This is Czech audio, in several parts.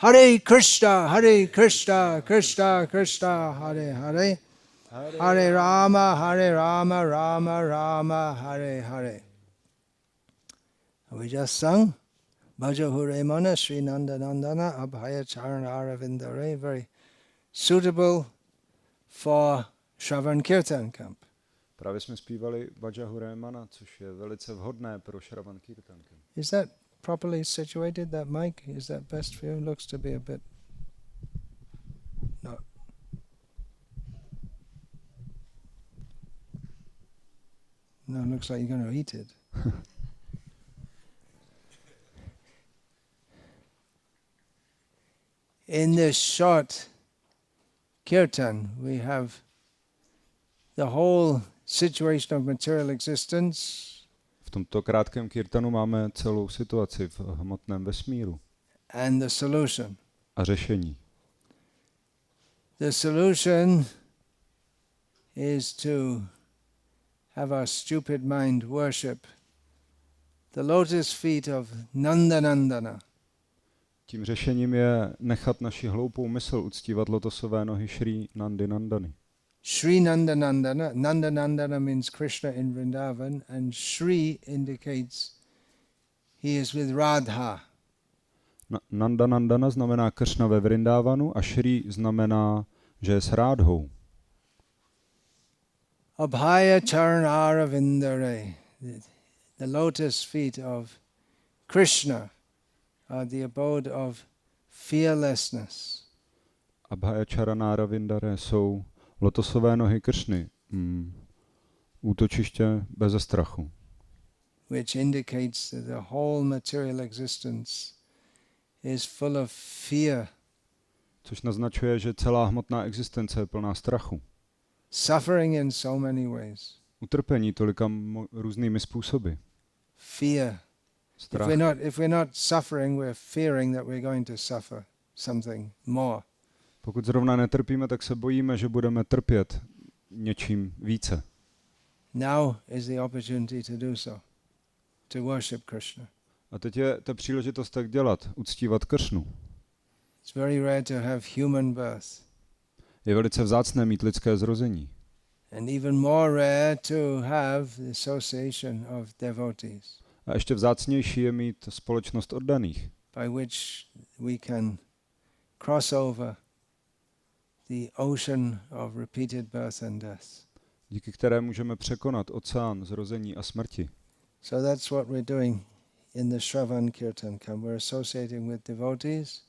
Hare Krishna, Krishna Krishna, Hare Hare, Hare Rama, Rama Rama, Hare Hare. We just sung Bhaja Hure Mana Sri Nandanandana Abhaya Charana Aravindare, very suitable for Shravan Kirtan camp. Právě jsme zpívali Bhaja Hure Mana, což je velice vhodné pro Shravan Kirtan camp. Is that properly situated, that mic? Is that best for you? Looks to be a bit... No. No, it looks like you're going to eat it. In this short kirtan, we have the whole situation of material existence. V tomto krátkém kirtanu máme celou situaci v hmotném vesmíru. And the solution. A řešení. The solution is to have our stupid mind worship the lotus feet of Nandanandana. Tím řešením je nechat naši hloupou mysl uctívat lotosové nohy Šrí Nandy Nandany. Sri Nandanandana, Nandanandana means Krishna in Vrindavan, and Sri indicates he is with Radha. Nandanandana znamená Kršna ve Vrindávanu a Šrí znamená, že je s Rádhou. Abhaya Charanara Vindare, the lotus feet of Krishna are the abode of fearlessness. Abhaya Charanara Vindare jsou lotosové nohy Kršny, útočiště beze strachu. Which indicates that the whole material existence is full of fear. Což naznačuje, že celá hmotná existence je plná strachu. Suffering in so many ways. Utrpení tolika různými způsoby. Fear. Strach. If we're not suffering, we're fearing that we're going to suffer something more. Pokud zrovna netrpíme, tak se bojíme, že budeme trpět něčím více. Now is the opportunity to do so, to worship Krishna. A teď je ta příležitost tak dělat, uctívat Kršnu. It's very rare to have human birth. Je velice vzácné mít lidské zrození. And even more rare to have the Association of Devotees. A ještě vzácnější je mít společnost oddaných. By which we can cross over the ocean of repeated birth and death. Díky které můžeme překonat oceán zrození a smrti. So that's what we're doing in the Shravan Kirtan camp. We're associating with devotees,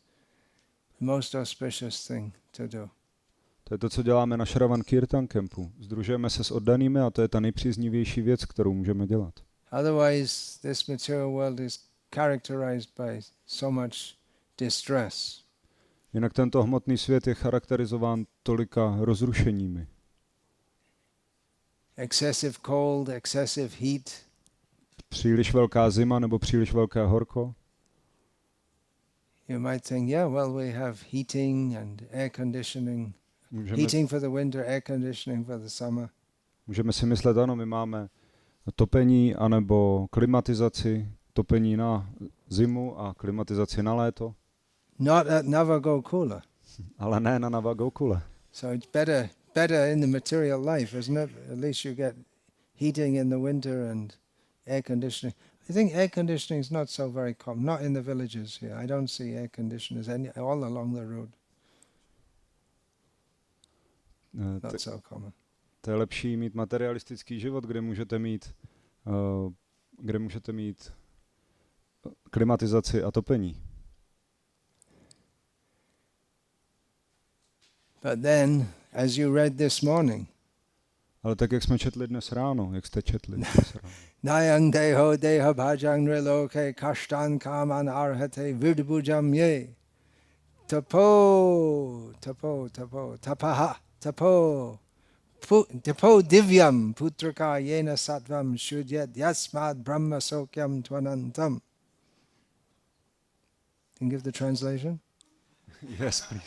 the most auspicious thing to do. To je to, co děláme na Shravan Kirtan campu. Sdružujeme se s oddanými a to je ta nejpříznivější věc, kterou můžeme dělat. Otherwise, this material world is characterized by so much distress. Jinak tento hmotný svět je charakterizován tolika rozrušeními. Excessive cold, excessive heat. Příliš velká zima nebo příliš velké horko. You might think, yeah, well, we have heating and air conditioning. Heating for the winter, air conditioning for the summer. Můžeme si myslet, ano, my máme topení anebo klimatizaci, topení na zimu a klimatizaci na léto. Not at Nava Gokula. Ale ne na Nava Gokule. So it's better in the material life, isn't it? At least you get heating in the winter and air conditioning. I think air conditioning is not so very common. Not in the villages here. I don't see air conditioners all along the road. Not so common. To je lepší mít materialistický život, kde můžete mít klimatizaci a topení. But then, as you read this morning, ale tak, jak jsme četli dnes ráno, jak jste četli dnes ráno. Nayang deho deha bhajang riloke kashtan kaman arhate virbujam ye tapo tapaha tapo divyam putraka yena sattvam shudyat yasmad brahma sokyam tvanantam. Can you give the translation? Yes, please.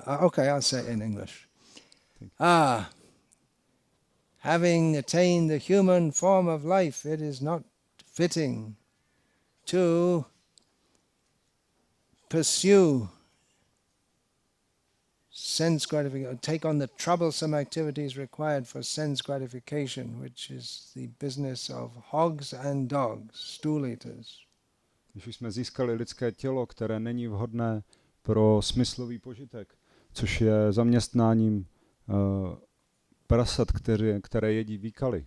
Okay, I'll say it in English. Having attained the human form of life, it is not fitting to pursue sense gratification, take on the troublesome activities required for sense gratification, which is the business of hogs and dogs, stool eaters. Když už jsme získali lidské tělo, které není vhodné pro smyslový požitek, což je zaměstnáním prasat, které jedí výkaly.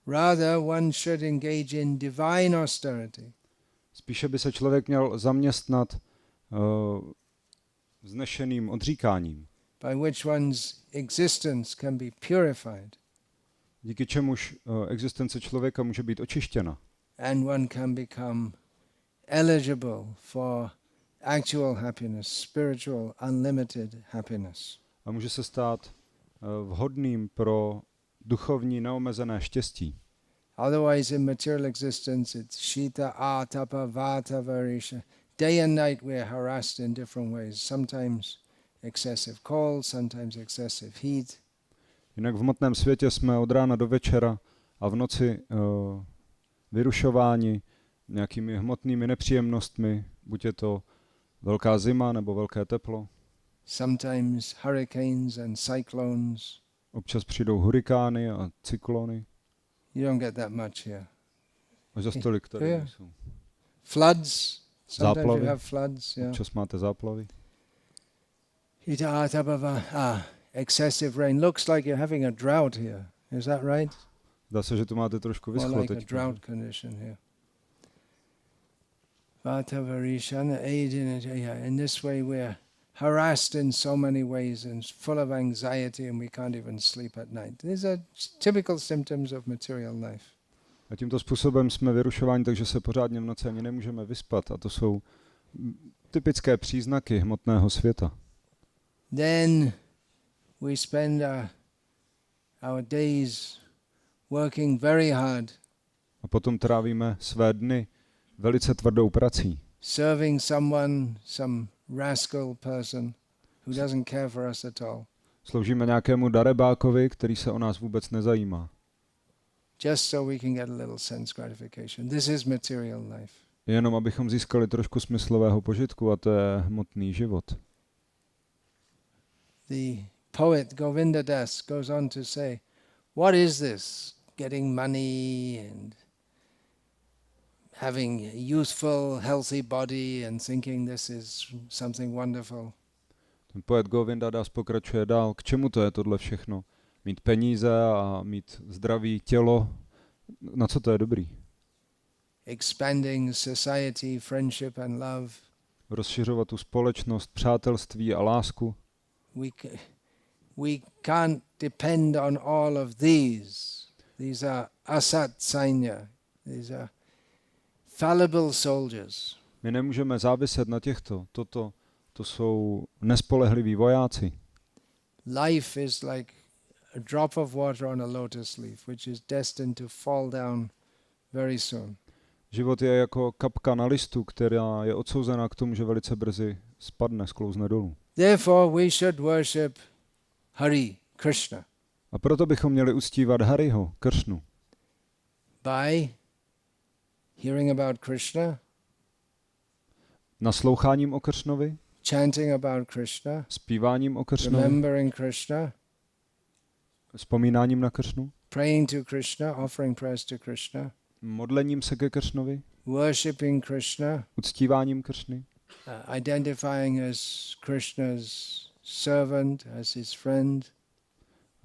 Rather, one should engage in divine austerity. Spíše by se člověk měl zaměstnat vznešeným odříkáním, by which one's existence can be purified. Díky čemuž existence člověka může být očištěna. And one can become eligible for actual happiness, spiritual unlimited happiness. A může se stát vhodným pro duchovní neomezené štěstí. Otherwise in material existence it's shita, atapa, vata, varisha. Day and night we are harassed in different ways. Sometimes excessive cold, sometimes excessive heat. Jinak v hmotném světě jsme od rána do večera a v noci vyrušováni nějakými hmotnými nepříjemnostmi, buď je to velká zima nebo velké teplo. Sometimes hurricanes and cyclones. Občas přijdou hurikány a cyklony. You don't get that much here. Až za stolik tady Yeah. nejsou. Floods. Sometimes Záplavy. you have floods. Yeah. Občas máte záplavy. Excessive rain. Looks like you're having a drought here. Is that right? Zdá se, že tu máte trošku More vyschlo like a teď. drought condition here. Vata varishana in this way we're harassed in so many ways and full of anxiety and we can't even sleep at night. These are typical symptoms of material life. A tímto způsobem jsme vyrušováni, takže se pořádně v noci ani nemůžeme vyspat. A to jsou typické příznaky hmotného světa. Then we spend our days working very hard. A potom trávíme své dny velice tvrdou prací. Serving someone, some rascal person who doesn't care for us at all. Sloužíme nějakému darebákovi, který se o nás vůbec nezajímá. Just so we can get a little sense gratification. This is material life. Jenom abychom získali trošku smyslového požitku, a to je hmotný život. The poet Govinda Das goes on to say, what is this? Getting money and having a youthful, healthy body and thinking this is something wonderful. Ten poet Govinda Das pokračuje dál. K čemu to je tohle všechno? Mít peníze a mít zdravý tělo, na co to je dobrý? Expanding society, friendship and love. Rozšiřovat tu společnost, přátelství a lásku. We can't depend on all of these. These are asat sainya. These are fallible soldiers. My nemůžeme záviset na těchto. To jsou nespolehliví vojáci. Life is like a drop of water on a lotus leaf, which is destined to fall down very soon. Život je jako kapka na listu, která je odsouzena k tomu, že velice brzy spadne, sklouzne dolů. Therefore we should worship Hari, Krishna. A proto bychom měli uctívat Hariho, Kršnu. By hearing about Krishna, Nasloucháním o Kršnovi, chanting about Krishna, zpíváním o Kršnovi, remembering Krishna, vzpomínáním na Kršnu, praying to Krishna, offering prayers to Krishna, modlením se ke Kršnovi, worshipping Krishna, uctíváním Kršny, identifying as Krishna's servant, as his friend.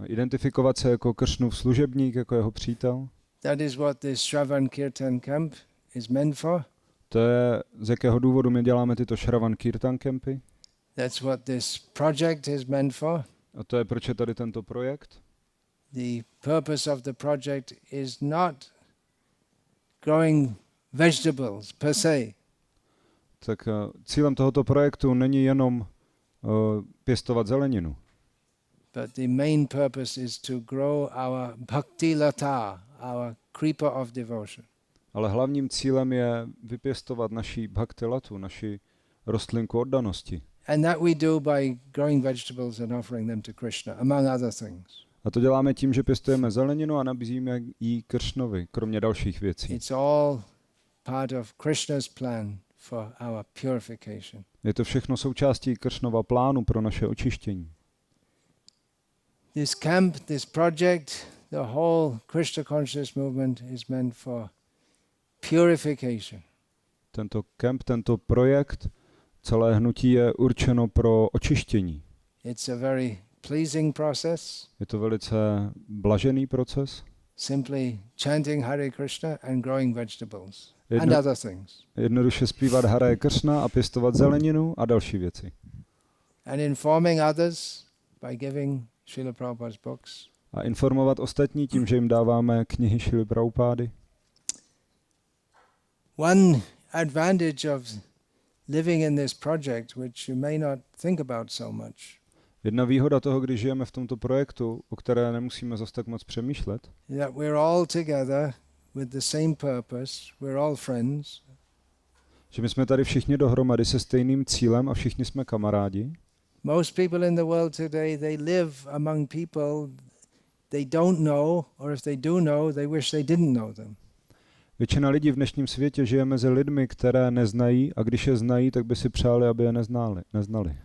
identifikovat se jako Kršnův služebník, jako jeho přítel. That is what this Shravan Kirtan camp is meant for. To je, z jakého důvodu my děláme tyto Shravan Kirtan campy. That's what this project is meant for. A to je, proč je tady tento projekt. The purpose of the project is not growing vegetables per se. Tak cílem tohoto projektu není jenom pěstovat zeleninu, But the main purpose is to grow our bhakti lata, our creeper of devotion. ale hlavním cílem je vypěstovat naši bhakti latu, naši rostlinku oddanosti. And that we do by growing vegetables and offering them to Krishna, among other things. A to děláme tím, že pěstujeme zeleninu a nabízíme ji Kršnovi, kromě dalších věcí. It's all part of Krishna's plan for our purification. Je to všechno součástí Kršnova plánu pro naše očištění. This camp, this project, the whole Krishna conscious movement is meant for purification. Tento kemp, tento projekt, celé hnutí je určeno pro očištění. It's a very pleasing process. Je to velice blažený proces. Simply chanting Hare Krishna and growing vegetables and other things. Jednoduše zpívat Hare Krishna a pěstovat zeleninu a další věci. And informing others by giving Srila Prabhupada's books. A informovat ostatní tím, že jim dáváme knihy Šrily Prabhupády. One advantage of living in this project, which you may not think about so much, Jedna výhoda toho, když žijeme v tomto projektu, o které nemusíme zas tak moc přemýšlet, that we're all together with the same purpose, we're all friends, že my jsme tady všichni dohromady se stejným cílem a všichni jsme kamarádi. most people in the world today, they live among people they don't know, or if they do know, they wish they didn't know them. Většina lidí v dnešním světě žije mezi lidmi, které neznají, a když je znají, tak by si přáli, aby je neznali.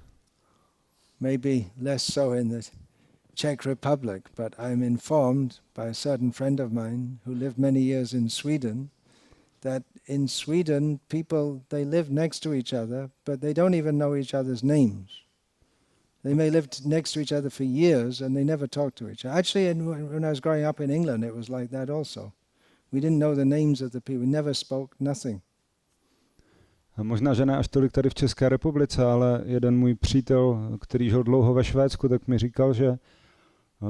Maybe less so in the Czech Republic, but I'm informed by a certain friend of mine who lived many years in Sweden that in Sweden people, they live next to each other, but they don't even know each other's names. They may live next to each other for years and they never talk to each other. Actually, when I was growing up in England, it was like that also. We didn't know the names of the people. We never spoke, nothing. A možná, že ne až tolik tady v České republice, ale jeden můj přítel, který žil dlouho ve Švédsku, tak mi říkal, že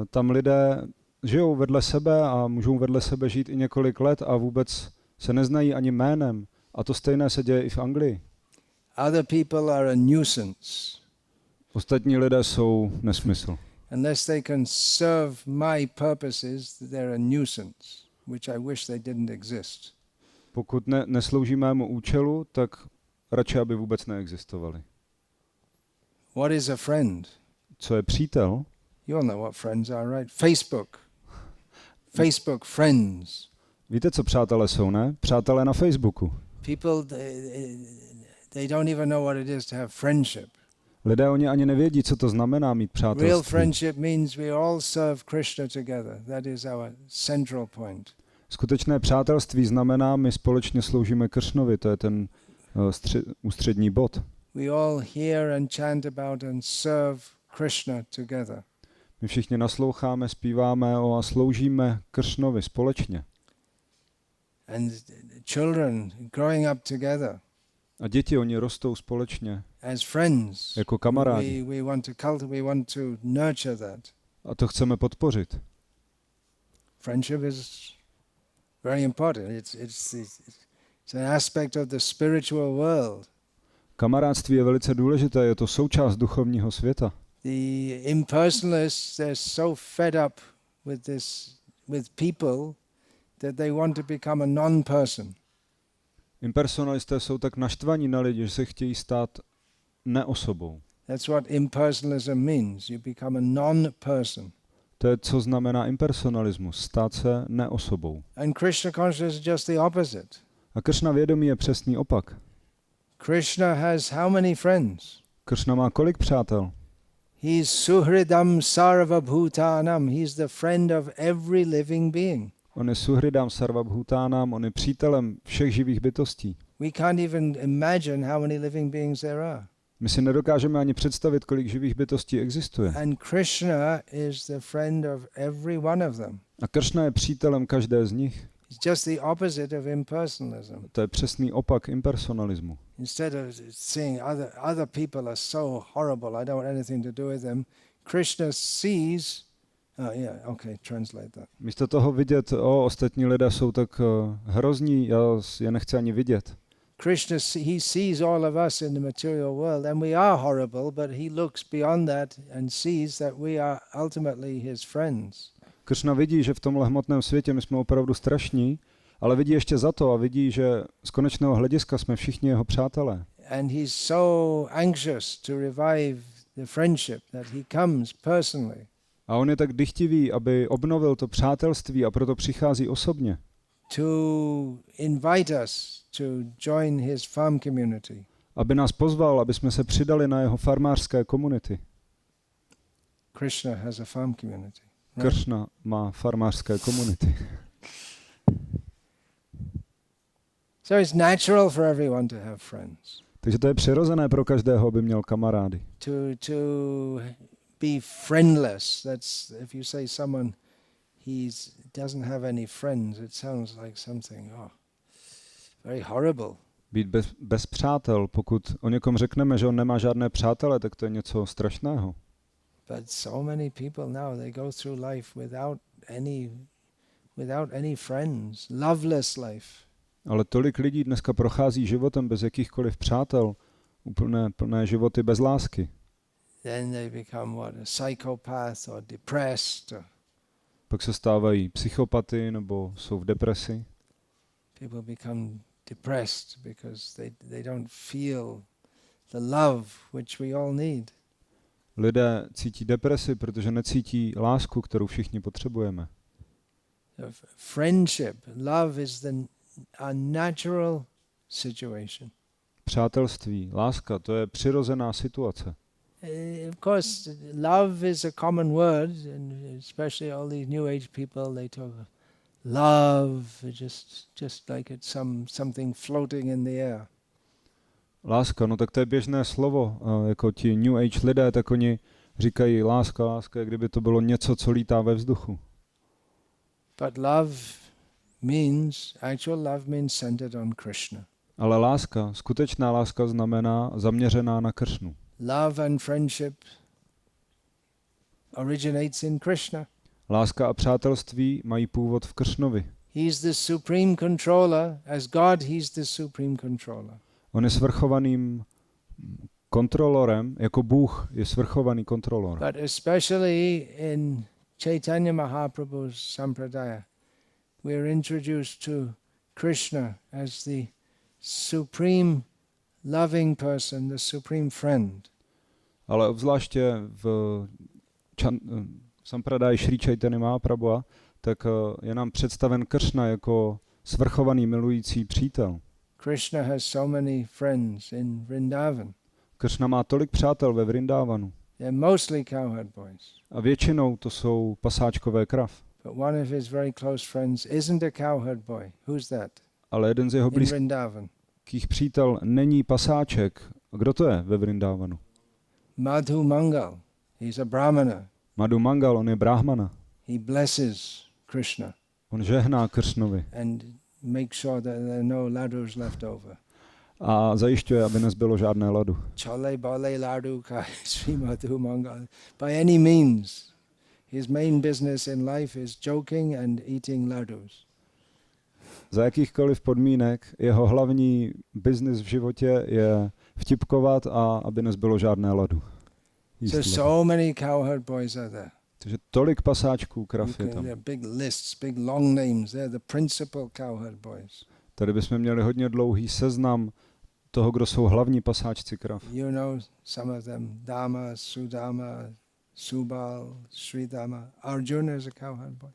tam lidé žijou vedle sebe a můžou vedle sebe žít i několik let a vůbec se neznají ani jménem. A to stejné se děje i v Anglii. Other people are a nuisance. Ostatní lidé jsou nesmysl. Unless they can serve my purposes, they're a nuisance, which I wish they didn't exist. Pokud neslouží mému účelu, tak radši, aby vůbec neexistovali. What is a friend? Co je přítel? You all know what friends are, right? Facebook. Facebook friends. Víte, co přátelé jsou, ne? Přátelé na Facebooku. People, they don't even know what it is to have friendship. Lidé oni ani nevědí, co to znamená mít přátelství. Real friendship means we all serve Krishna together. That is our central point. Skutečné přátelství znamená, my společně sloužíme Kršnovi, to je ten ústřední bod. We all hear and chant about and serve Krishna together. My všichni nasloucháme, zpíváme a sloužíme Kršnovi společně. And children growing up together. A děti, oni rostou společně. As friends. Jako kamarádi. We want to nurture that. A to chceme podpořit. Friendship is very important. It's an aspect of the spiritual world. Kamarádství je velice důležité, je to součást duchovního světa. The impersonalists, they're so fed up with people that they want to become a non-person. Impersonalisté jsou tak naštvaní na lidi, že se chtějí stát neosobou. That's what impersonalism means. You become a non-person. To je, co znamená impersonalismus, stát se neosobou. And Krishna consciousness is just the opposite. A Kršna vědomí je přesný opak. Krishna has how many friends? Kršna má kolik přátel? He's Suhridam Sarvabhutanam. He's the friend of every living being. On je Suhridam Sarvabhutanam, on je přítelem všech živých bytostí. We can't even imagine how many living beings there are. My si nedokážeme ani představit, kolik živých bytostí existuje. And Krishna is the friend of every one of them. A Kršna je přítelem každé z nich. It's just the opposite of impersonalism. To je přesný opak impersonalismu. Instead of saying other people are so horrible, I don't want anything to do with them, Krishna sees. Translate that. Místo toho vidět, ostatní lidé jsou tak hrozní, já je nechci ani vidět. Krishna, he sees all of us in the material world, and we are horrible, but he looks beyond that and sees that we are ultimately his friends. Kršna vidí, že v tomhle hmotném světě my jsme opravdu strašní, ale vidí ještě za to a vidí, že z konečného hlediska jsme všichni jeho přátelé. And he's so anxious to revive the friendship that he comes personally. A on je tak dychtivý, aby obnovil to přátelství, a proto přichází osobně. To invite us to join his farm community. Aby nás pozval, aby jsme se přidali na jeho farmářské komunity. Krishna has a farm community. Krishna má farmářské komunity. So it's natural for everyone to have friends. Takže to je přirozené pro každého, aby měl kamarády. To be friendless. That's if you say someone doesn't have any friends, it sounds like something very horrible. Být bez přátel, pokud o někom řekneme, že on nemá žádné přátele, tak to je něco strašného. But so many people now, they go through life without any friends, loveless life. Ale tolik lidí dneska prochází životem bez jakýchkoliv přátel, plné životy bez lásky. Then they become a psychopath or depressed. Pak se stávají psychopaty nebo jsou v depresi. People become depressed because they don't feel the love which we all need. Lidé cítí depresi, protože necítí lásku, kterou všichni potřebujeme. Friendship, love is a natural situation. Přátelství, láska, to je přirozená situace. Of course, love is a common word, and especially all these New Age people, they talk of love, just like it's something floating in the air. Láska, no tak to je běžné slovo, jako ti New Age lidé, tak oni říkají láska, jak kdyby to bylo něco, co lítá ve vzduchu. But actual love means centered on Krishna. Ale láska, skutečná láska znamená zaměřená na Kršnu. Love and friendship originates in Krishna. Láska a přátelství mají původ v Kršnovi. He's the supreme controller. As God, he's the supreme controller. On je svrchovaným kontrolorem, jako Bůh je svrchovaný kontrolor. But especially in Chaitanya Mahaprabhu's sampradaya, we are introduced to Krishna as the supreme loving person, the supreme friend. Ale obzvláště v sampradaji Šrí Chaitanya Mahaprabhu, tak je nám představen Kršna jako svrchovaný milující přítel. Krishna has so many friends in Vrindavan. Kršna má tolik přátel ve Vrindavanu. They're mostly cowherd boys. A většinou to jsou pasáčkové krav. But one of his very close friends isn't a cowherd boy. Who's that? Ale jeden z jeho blízkých přítel není pasáček. A kdo to je ve Vrindavanu? Madhu Mangal. He's a brahmana. Madhu Mangal, on je brahmana. He blesses Krishna. On žehná Kršnovi. And make sure that there are no ladus left over. A zajišťuje, aby nezbylo žádné ladu. Chole bale ladu ka Sri Madhu Mangal. By any means. His main business in life is joking and eating ladus. Za jakýchkoliv podmínek jeho hlavní biznis v životě je vtipkovat a aby nezbylo žádné ladu. So many cowherd boys are there. Takže tolik pasáčků krav je tam. There are big lists, big long names. They're the principal cowherd boys. Tady bychom měli hodně dlouhý seznam toho, kdo jsou hlavní pasáčci krav. You know some of them. Dama, Sudama, Subal, Sridama. Arjuna is a cowherd boy.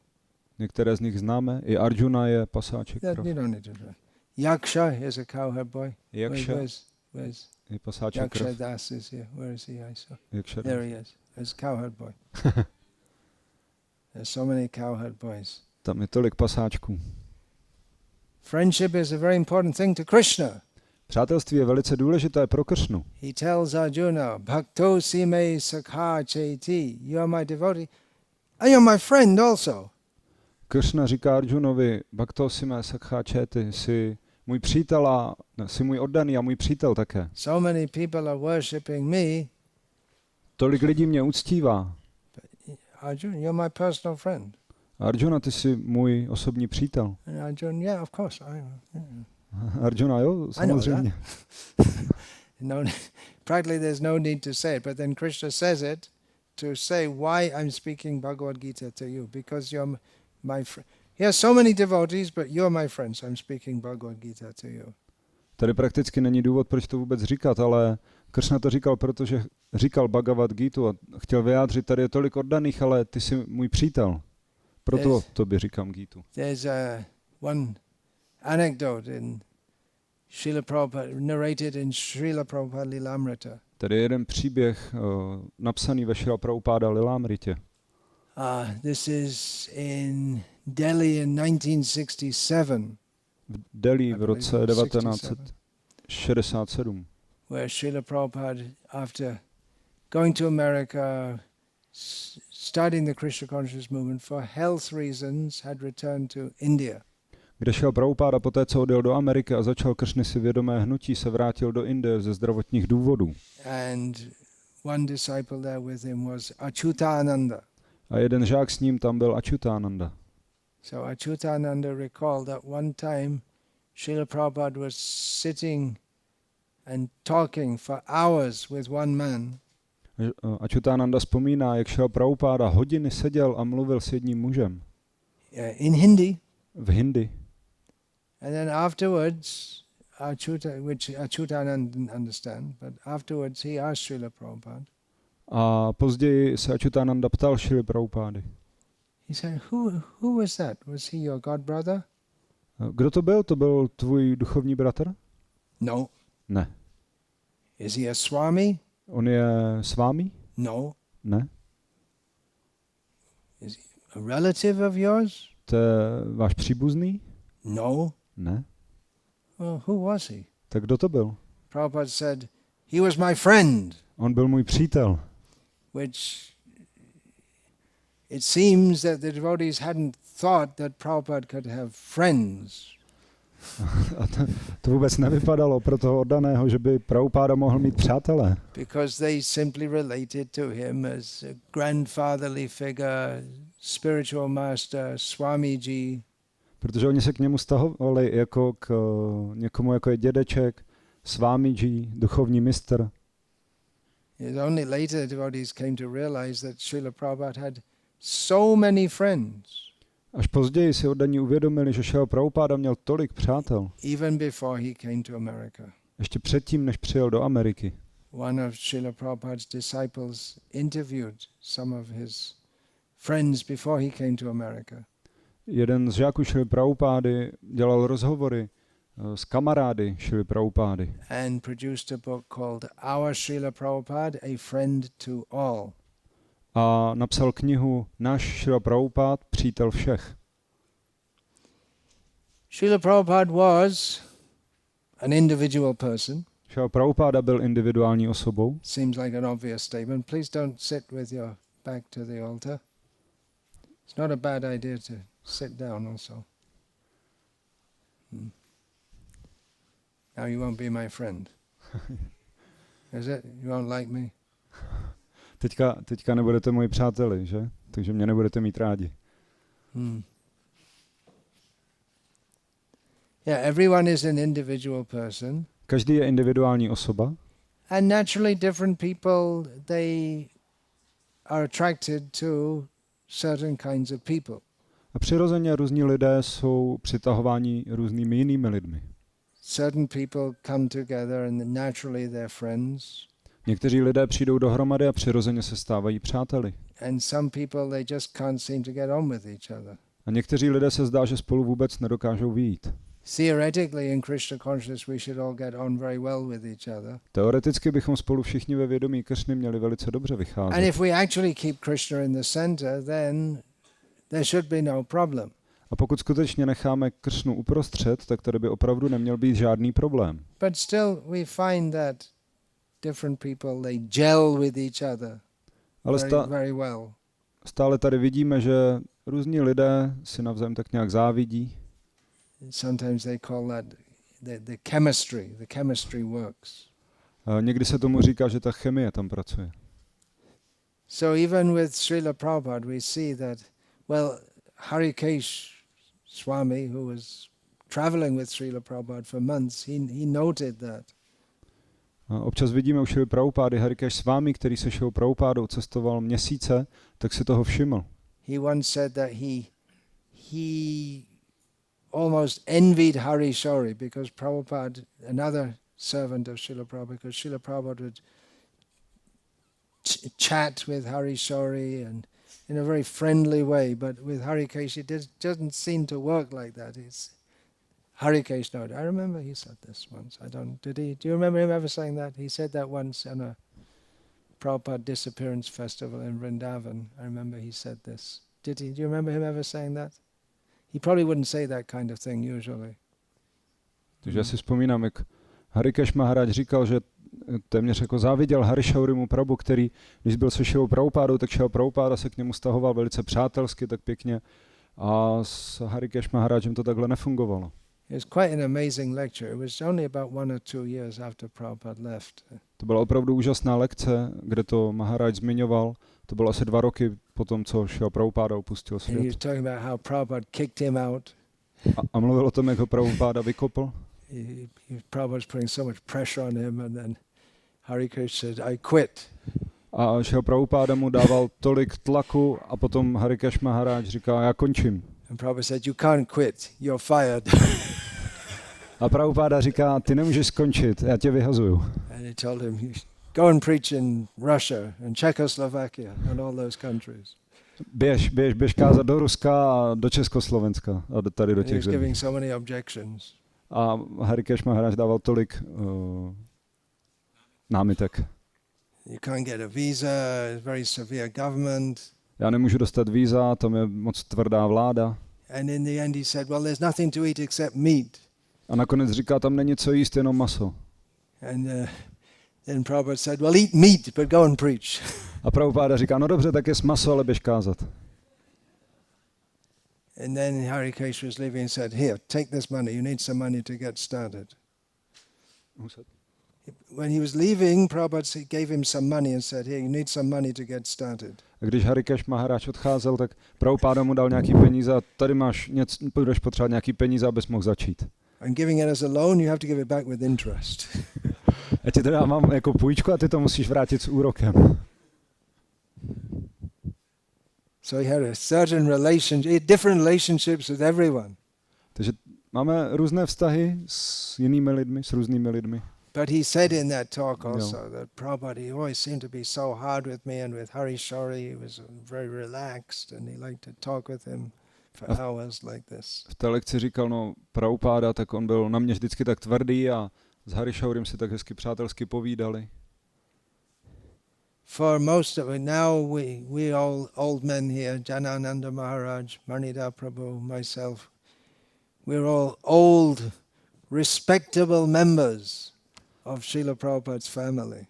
Některé z nich známe. I Arjuna je pasáček krav. You don't need to know. Yaksha is a cowherd boy. Yaksha where's je pasáček krav. Yaksha Das is here. Where is he? I saw. Yaksha There he is. There's a cowherd boy. There's so many cowherd boys. Tam je tolik pasáčků. Friendship is a very important thing to Krishna. Přátelství je velice důležité pro Kršnu. He tells Arjuna, Bhakto sime sakha chaiti, you are my devotee, and you're my friend also. Kršna říká Arjunovi, Bhakto sime sakha chaiti, jsi můj přítel a jsi můj oddaný a můj přítel také. So many people are worshipping me. Tolik lidí mě uctívá. Arjuna, you're my personal friend. Arjuna, ty jsi můj osobní přítel. And Arjuna, yeah, of course. Arjuna, jo, samozřejmě. No, practically there's no need to say it, but then Krishna says it to say why I'm speaking Bhagavad Gita to you, because you're my friend. He has so many devotees, but you're my friend, so I'm speaking Bhagavad Gita to you. Tady prakticky není důvod, proč to vůbec říkat, ale Kršna to říkal, protože říkal Bhagavad Gitu a chtěl vyjádřit, tady je tolik oddaných, ale ty jsi můj přítel. Proto tobě říkám Gitu. There's one anecdote Srila Prabhupada narrated in Srila Prabhupada Lilamrita. Tady je jeden příběh napsaný ve Srila Prabhupada Lilamritě. This is in Delhi in 1967. V Delhi v roce 1967. Where Srila Prabhupada, after going to America, starting the Krishna consciousness movement for health reasons, had returned to India. Kde šel Prabhupáda poté, co odjel do Ameriky a začal Kršny vědomé hnutí, se vrátil do Indie ze zdravotních důvodů. And one disciple there with him was Achyutananda. A jeden žák s ním tam byl Achyutananda. So Achyutananda recalled that one time Srila Prabhupada was sitting and talking for hours with one man. Achyutananda vzpomíná, jak šel Prabhupáda hodiny seděl a mluvil s jedním mužem. In Hindi. V Hindi. And then afterwards, which Achyutananda didn't understand, but afterwards he asked Srila Prabhupada. A později se Achyutananda ptal Srila Prabhupády. He said, who was that? Was he your god brother? Kdo to byl? To byl tvůj duchovní bratr? No. Ne. Is he a Swami? On je Swami? No. Ne. Is he a relative of yours? To je váš příbuzný? No. Ne. Well, who was he? Tak kdo to byl? Prabhupada said, he was my friend. On byl můj přítel. Which it seems that the devotees hadn't thought that Prabhupada could have friends. A to vůbec nevypadalo pro toho oddaného, že by Prabhupáda mohl mít přátelé. Because they simply related to him as a grandfatherly figure, spiritual master, Swamiji. Protože oni se k němu stahovali jako k někomu, jako je dědeček, Swamiji, duchovní mistr. It only later devotees came to realize that Srila Prabhupada had so many friends. Až později si oddaní uvědomili, že Srila Prabhupáda měl tolik přátel. Even before he came to America. Ještě předtím, než přijel do Ameriky. One of Srila Prabhupada's disciples interviewed some of his friends before he came to America. Jeden z žáků Srila Prabhupády dělal rozhovory s kamarády Srila Prabhupády. And produced a book called Our Srila Prabhupada, a Friend to All. A napsal knihu Náš Srila Prabhupád, přítel všech. Srila Prabhupada was an individual person. Srila Prabhupáda byl individuální osobou. Seems like an obvious statement. Please don't sit with your back to the altar. It's not a bad idea to sit down also. Now you won't be my friend. Is it? You won't like me? Teďka nebudete moji přáteli, že? Takže mě nebudete mít rádi. Yeah, everyone is an individual person. Každý je individuální osoba. And naturally different people, they are attracted to certain kinds of people. A přirozeně různí lidé jsou přitahováni různými jinými lidmi. Certain people come together and naturally they're friends. Někteří lidé přijdou dohromady a přirozeně se stávají přáteli. And some people, they just can't seem to get on with each other. A někteří lidé se zdá, že spolu vůbec nedokážou vyjít. Theoretically in Krishna consciousness we should all get on very well with each other. Teoreticky bychom spolu všichni ve vědomí Kršny měli velice dobře And vycházet. if we actually keep Krishna in the center, then there should be no problem. A pokud skutečně necháme Kršnu uprostřed, tak tady by opravdu neměl být žádný problém. But still we find that different people, they gel with each other Ale very well. stále tady vidíme, že různí lidé si navzájem tak nějak závidí. Sometimes they call that the chemistry works. A někdy se tomu říká, že ta chemie tam pracuje. So even with Srila Prabhupada we see that, well, Harikesh Swami, who was traveling with Srila Prabhupada for months, he noted that. A občas vidíme u Srila Prabhupády Harikesh Swami, který se šel Prabhupádou, cestoval měsíce, tak si toho všiml. He once said that he almost envied Hari Shori because Prabhupada, another servant of Srila Prabhupada, because Srila Prabhupada would chat with Hari Shori and in a very friendly way, but with Harikesh it doesn't seem to work like that. Hare Krishna. I remember he said this once. Do you remember him ever saying that? He said that once on a Prabhupada disappearance festival in Vrindavan. I remember he said this. Do you remember him ever saying that? He probably wouldn't say that kind of thing usually. Takže já si vzpomínám, jak Harikesh Maharaj říkal, že téměř jako záviděl Harishaurimu Prabhu, který, když byl se Šilou Prabhupádou, tak Šila Prabhupáda se k němu stahoval velice přátelsky, tak pěkně. A s Harikesh Maharajem to takhle nefungovalo. It was quite an amazing lecture. It was only about 1 or 2 years after Prabhupada left. To byla opravdu úžasná lekce, kde to Maharaj zmiňoval. To bylo asi 2 roky po tom, co Šila Prabhupáda opustil And he was svět. talking about how Prabhupada kicked him out. A mluvil o tom, jak ho Prabhupáda vykopl. Prabhupada was putting so much pressure on him, and then Hare Krishna said, I quit. A Šila Prabhupáda mu dával tolik tlaku a potom Harikesh Maharaj říká, já končím. And Prabhupada said, you can't quit, you're fired. A Prabhupáda říká, ty nemůžeš skončit, já tě vyhazuju. And he told him, go and preach in Russia and Czechoslovakia and all those countries. Běž kázat do Ruska a do Československa a tady do And he těch was zemí. giving so many objections. A Harikesh Maharaj dával tolik námitek. You can't get a visa, it's very severe government. Já nemůžu dostat víza, tam je moc tvrdá vláda. And in the end he said, well, there's nothing to eat except meat. A nakonec říká, tam není co jíst, jenom maso. And then Prabhupada said, well, eat meat, but go and preach. A Prabhupáda říká, no dobře, tak jest maso, ale běž kázat. And then Hare Krishna was leaving and said, here, take this money, you need some money to get started. When he was leaving, Prabhupada gave him some money and said, here, you need some money to get started. A když Harikesh Maharaj odcházel, tak Prabhupáda mu dal nějaký peníze a tady máš budeš potřebovat nějaký peníze, abys mohl začít. I'm giving it as a loan, you have to give it back with interest. Já ti to dávám jako půjčku a ty to musíš vrátit s úrokem. So he had a certain relationship, different relationships with everyone. Takže máme různé vztahy s jinými lidmi, s různými lidmi. But he said in that talk also that Prabhupada, he always seemed to be so hard with me, and with Hari Shori, he was very relaxed, and he liked to talk with him for hours like this. V té lekci říkal, no Prabhupáda, tak on byl na mě vždycky tak tvrdý a s Hari Shaurim si tak hezky přátelsky povídali. For most of it, now we all old men here, Janananda Maharaj, Manida Prabhu, myself, we're all old, respectable members of Srila Prabhupada's family.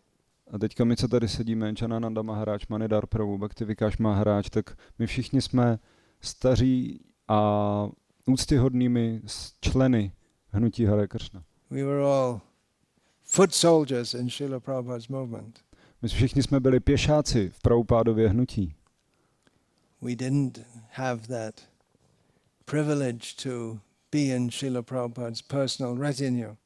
A teďka my, co tady sedíme, Janananda Maharaj, Manidhar Prabhu, Bhakti Vikasa Maharaj, tak my všichni jsme staří a úctyhodnými členy hnutí Hare Krishna. We were all foot soldiers in Srila Prabhupada's movement. My všichni jsme byli pěšáci v Prabhupádově hnutí. We didn't have that privilege to be in Srila Prabhupada's personal retinue.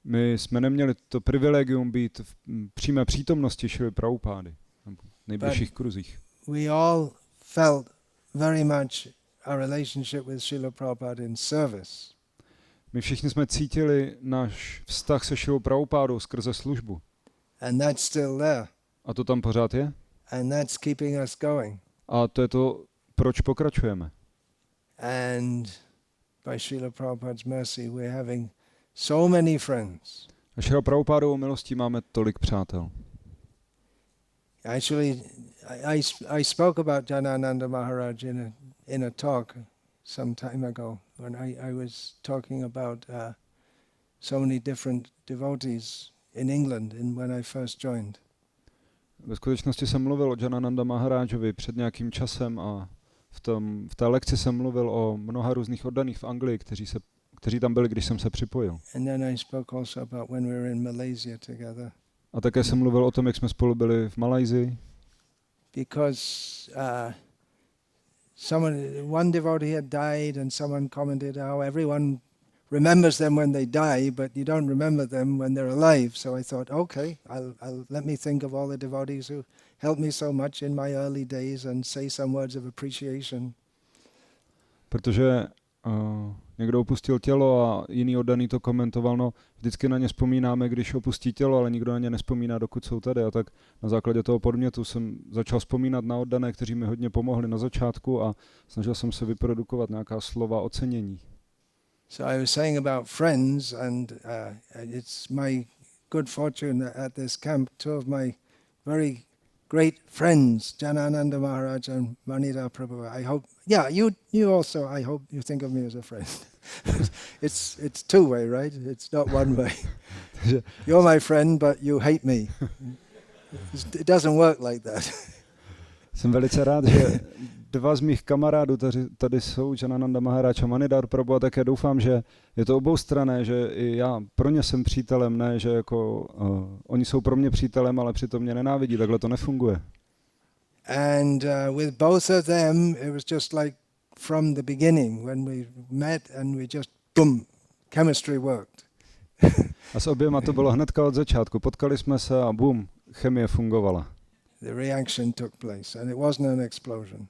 My jsme neměli to privilegium být v přímé přítomnosti Šrily Prabhupády, v nejbližších kruzích. We all felt very much our relationship with Srila Prabhupada in service. My všichni jsme cítili náš vztah se Šrilou Prabhupádou skrze službu. And that's still there. A to tam pořád je. And that's keeping us going. A to je to, proč pokračujeme. And by Srila Prabhupada's mercy we're having so many friends. A Šrila Prabhupádovou milostí máme tolik přátel. Actually, I spoke about Janananda Maharaj in a talk some time ago when I was talking about so many different devotees in England when I first joined. Ve skutečnosti jsem mluvil o Janananda Maharajovi před nějakým časem a v té lekci jsem mluvil o mnoha různých oddaných v Anglii, kteří tam byli, když jsem se připojil. And then I spoke also about when we were in Malaysia together. A také jsem mluvil o tom, jak jsme spolu byli v Malajsii. Because one devotee had died and someone commented how everyone remembers them when they die, but you don't remember them when they're alive. So I thought, okay, I'll let me think of all the devotees who helped me so much in my early days and say some words of appreciation. Protože někdo opustil tělo a jiný oddaný to komentoval, no vždycky na ně vzpomínáme, když opustí tělo, ale nikdo na ně nespomíná, dokud jsou tady. A tak na základě toho podmětu jsem začal vzpomínat na oddané, kteří mi hodně pomohli na začátku a snažil jsem se vyprodukovat nějaká slova ocenění. So I was saying about friends, and it's my good fortune that at this camp, two of my very great friends, Janananda Maharaj and Manida Prabhu. I hope, you also, I hope you think of me as a friend. It's two-way, right? It's not one way. You're my friend, but you hate me. It doesn't work like that. Jsem velice rád, že dva z mých kamarádů tady jsou, Janananda Maharaj a Manidhar Prabhu, a také doufám, že je to oboustranné, že i já pro ně jsem přítelem, ne, že jako oni jsou pro mě přítelem, ale přitom mě nenávidí, takhle to nefunguje. And with both of them, it was just like from the beginning, when we met and we just, boom, chemistry worked. A s oběma to bylo hnedka od začátku. Potkali jsme se a bum, chemie fungovala. The reaction took place, and it wasn't an explosion.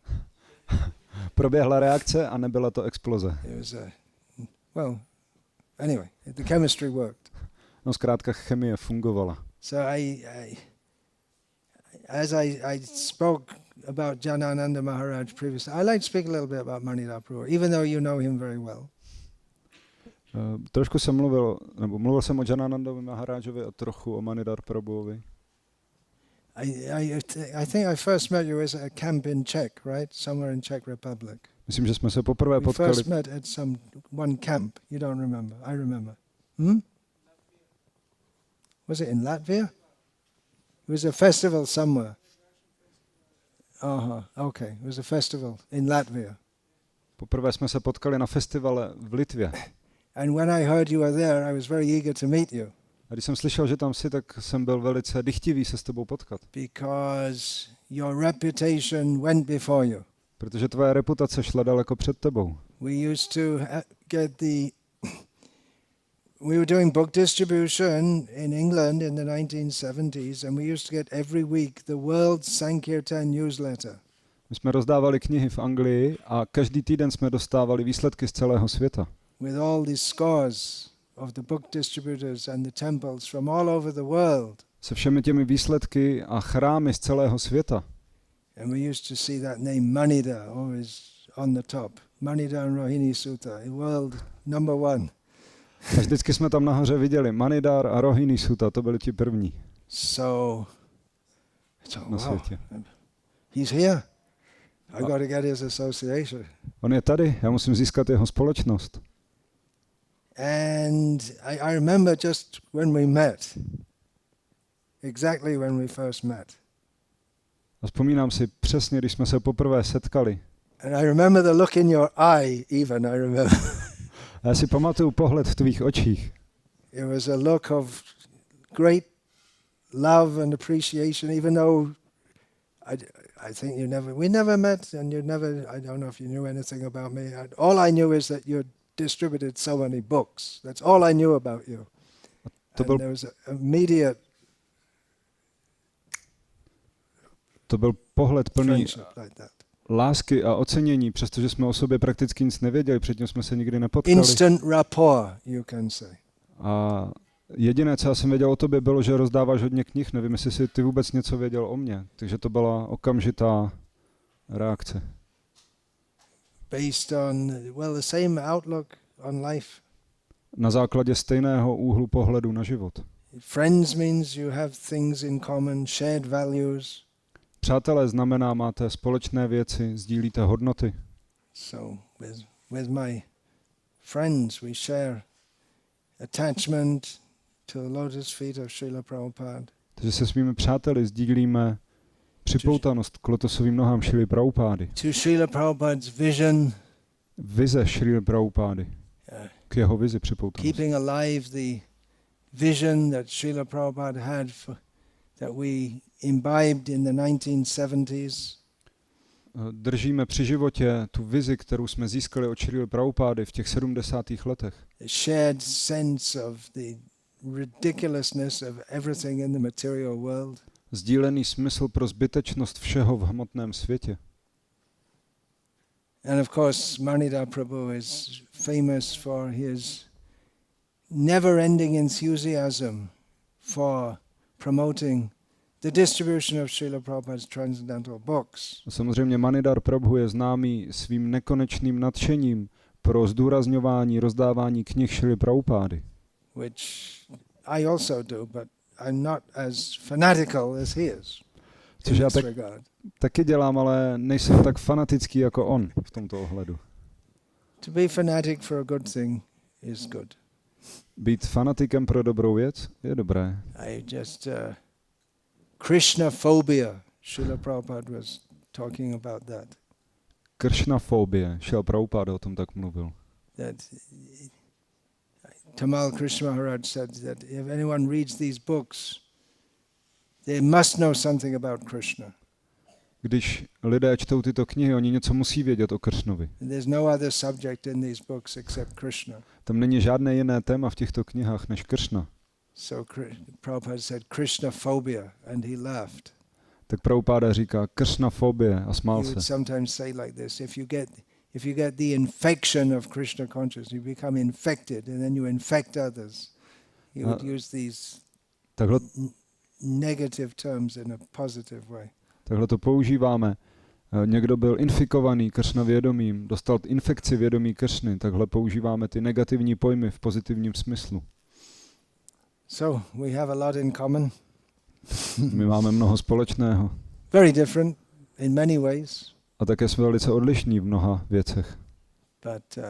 Proběhla reakce a nebyla to exploze. It was anyway, the chemistry worked. No zkrátka chemie fungovala. So as I spoke about Janananda Maharaj previously, I like to speak a little bit about Manidhar Prabhu, even though you know him very well. Trošku jsem mluvil jsem o Jananandovi Maharajovi a trochu o Manidhar Prabhuovi. I think I first met you at a camp in Czech, right? Somewhere in Czech Republic. Myslím, že jsme se poprvé potkali. We first met at one camp. You don't remember? I remember. Was it in Latvia? It was a festival somewhere. Okay. It was a festival in Latvia. Poprvé jsme se potkali na festivale v Litvě. And when I heard you were there, I was very eager to meet you. A když jsem slyšel, že tam jsi, tak jsem byl velice dychtivý se s tebou potkat. Because your reputation went before you. Protože tvoje reputace šla daleko před tebou. We used to we were doing book distribution in England in the 1970s, and we used to get every week the World Sankirtan newsletter. My jsme rozdávali knihy v Anglii a každý týden jsme dostávali výsledky z celého světa. With all these scores of the book distributors and the temples from all over the world. Se všemi těmi výsledky a chrámy z celého světa. And we used to see that name Manidhar always on the top. Manidhar and Rohini Sutta, world number one. A vždycky jsme tam nahoře viděli Manidhar a Rohini Sutta, to byli ti první. So na světě. He's here. I got to get his association. On je tady, já musím získat jeho společnost. And I remember just when we met, exactly when we first met. A vzpomínám si přesně, když jsme se poprvé setkali. And I remember the look in your eye, even I remember. A já si pamatuju pohled v tvých očích. It was a look of great love and appreciation, even though I think we never met, and I don't know if you knew anything about me. All I knew is that you distributed so many books. That's all I knew about you. And there was an immediate to byl pohled plný lásky a ocenění, přestože jsme o sobě prakticky nic nevěděli, předtím jsme se nikdy nepotkali. Instant rapport, you can say. A jediné, co já jsem věděl o tobě, bylo, že rozdáváš hodně knih. Nevím, jestli jsi ty vůbec něco věděl o mně. Takže to byla okamžitá reakce. Based on, the same outlook on life. Na základě stejného úhlu pohledu na život. Friends means you have things in common, shared values. Přátelé znamená, máte společné věci, sdílíte hodnoty. So with my friends we share attachment to the lotus feet of Srila Prabhupada. Takže se svými přáteli sdílíme připoutanost k lotosovým nohám Šrily Prabhupády. To Srila Prabhupada's vision. Vize Šrily Prabhupády. K jeho vizi připoutanost. Keeping alive the vision that Srila Prabhupada had that we imbibed in the 1970s. Držíme při životě tu vizi, kterou jsme získali od Šrily Prabhupády v těch 70. letech. A shared sense of the ridiculousness of everything in the material world. Sdílený smysl pro zbytečnost všeho v hmotném světě. And of course, Manidhar Prabhu is famous for his never-ending enthusiasm for promoting the distribution of Srila Prabhupada's transcendental books. Samozřejmě Manidhar Prabhu je známý svým nekonečným nadšením pro zdůrazňování, rozdávání knih Šrily Prabhupády. which I also do, but I'm not as fanatical as he is. Což já taky dělám, ale nejsem tak fanatický jako on v tomto ohledu. To be fanatic for a good thing is good. Být fanatikem pro dobrou věc je dobré. I just Krishna-phobia. Srila Prabhupada was talking about that. Kršnafobie. Šrila Prabhupada o tom tak mluvil. That Tamal Krishna Maharaj said that if anyone reads these books, they must know something about Krishna. Když lidé čtou tyto knihy, oni něco musí vědět o Kršnovi. There's no other subject in these books except Krishna. Tam není žádné jiné téma v těchto knihách než Kršna. So Prabhupada said Krishna-phobia and he laughed. Tak Prabhupada říká Kršnafobie a smál He se. would sometimes say like this, if you get the infection of Krishna consciousness, you become infected and then you infect others. He would use these negative terms in a positive way. Takhle to používáme. Někdo byl infikovaný Kršna vědomím, dostal infekci vědomí Kršny, takhle používáme ty negativní pojmy v pozitivním smyslu. So we have a lot in common. My máme mnoho společného. Very different in many ways. A také jsme velice odlišní v mnoha věcech. But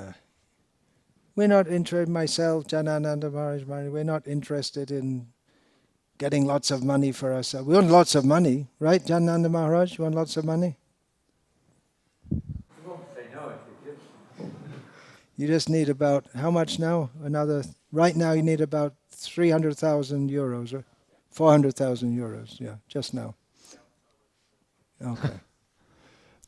we're not interested, myself, Janananda Maharaj, we're not interested in getting lots of money for ourselves. We want lots of money, right, Janananda Maharaj? You want lots of money? You won't say no if you give. You just need about, how much now? Right now you need about 300,000 euros, or 400,000 euros, yeah, just now. Okay.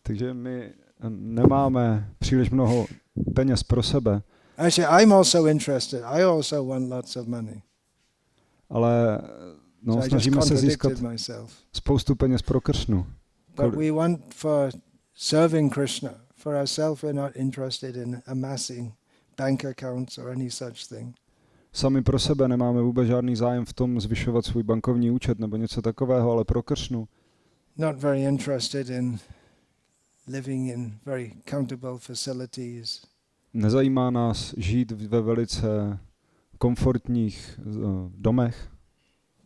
Takže my nemáme příliš mnoho peněz pro sebe. Actually, I'm also interested. I also want lots of money. Ale snažíme se získat spoustu peněz pro Kršnu. But we want for serving Krishna. For ourselves, we're not interested in amassing bank accounts or any such thing. Sami pro sebe nemáme vůbec žádný zájem v tom zvyšovat svůj bankovní účet nebo něco takového, ale pro Kršnu. Not very interested in living in very comfortable facilities. Nezajímá nás žít ve velice komfortních domech.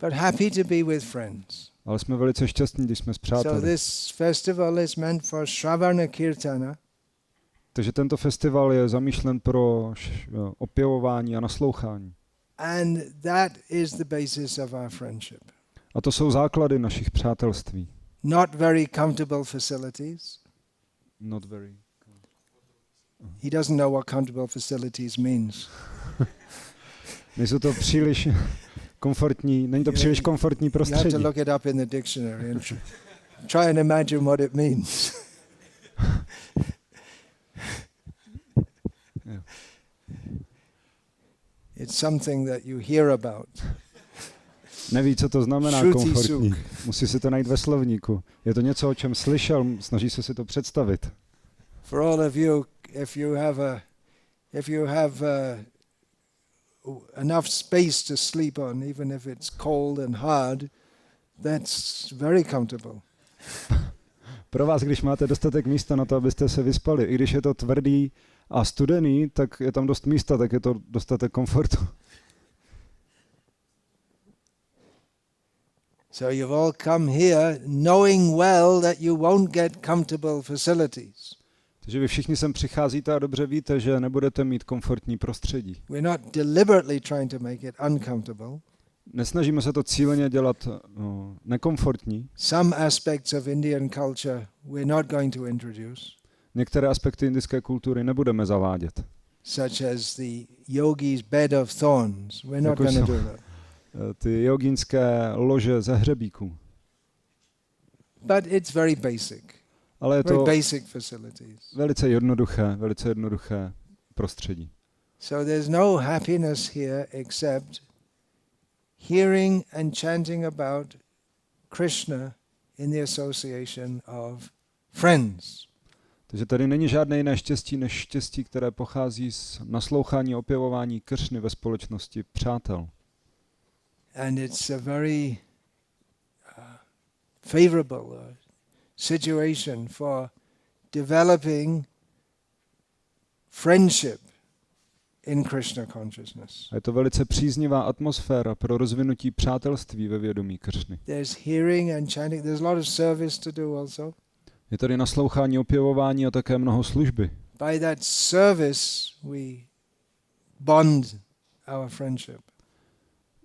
But happy to be with friends. Ale jsme velice šťastní, když jsme s přáteli. So this festival is meant for Shravana Kirtana. Takže tento festival je zamýšlen pro opěvování a naslouchání. And that is the basis of our friendship. A to jsou základy našich přátelství. Not very comfortable facilities. Not very. He doesn't know what comfortable facilities means. Nejsou to příliš komfortní, není to příliš komfortní prostředí. You have to look it up in the dictionary and try and imagine what it means. Yeah. It's something that you hear about. Neví, co to znamená komfortní. Musí si to najít ve slovníku. Je to něco, o čem slyšel, snaží se si to představit. For all of you, if you have enough space to sleep on, even if it's cold and hard, that's very comfortable. Pro vás, když máte dostatek místa na to, abyste se vyspali, i když je to tvrdý a studený, tak je tam dost místa, tak je to dostatek komfortu. So you've all come here knowing well that you won't get comfortable facilities. Takže vy všichni sem přicházíte a dobře víte, že nebudete mít komfortní prostředí. We're not deliberately trying to make it uncomfortable. Nesnažíme se to cíleně dělat nekomfortní. Some aspects of Indian culture we're not going to introduce. Některé aspekty indické kultury nebudeme zavádět. Such as the yogi's bed of thorns. We're not going to do that. Ty jogínské lože ze hřebíků. But it's very basic. Ale je very to basic facilities. velice jednoduché prostředí. So there's no happiness here except hearing and chanting about Krishna in the Association of Friends. Takže tady není žádné jiné štěstí než štěstí, které pochází z naslouchání a opěvování Kršny ve společnosti přátel. And it's a very favorable situation for developing friendship in Krishna consciousness. A je to velice příznivá atmosféra pro rozvinutí přátelství ve vědomí Kršny. There's hearing and chanting. There's a lot of service to do also. Je tady naslouchání, opěvování a také mnoho služby. By that service we bond our friendship.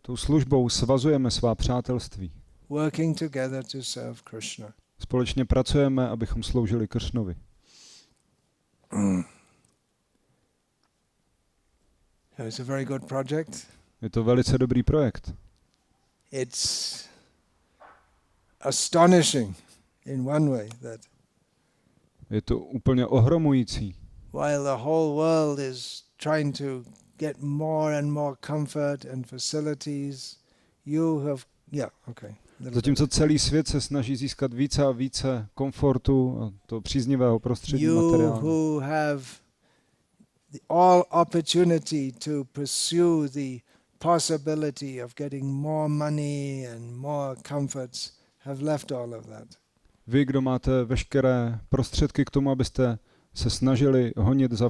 Tou službou svazujeme svá přátelství. Working together to serve Krishna. Společně pracujeme, abychom sloužili Kršnovi. It's a very good project. Je to velice dobrý projekt. It's astonishing in one way that Je to úplně ohromující. while the whole world is trying to get more and more comfort and facilities, you have, Zatímco celý svět se snaží získat více a více komfortu a to příznivého prostředí you materiálu. who have all opportunity to pursue the possibility of getting more money and more comforts have left all of that. Vy, kdo máte veškeré prostředky k tomu, abyste se snažili honit za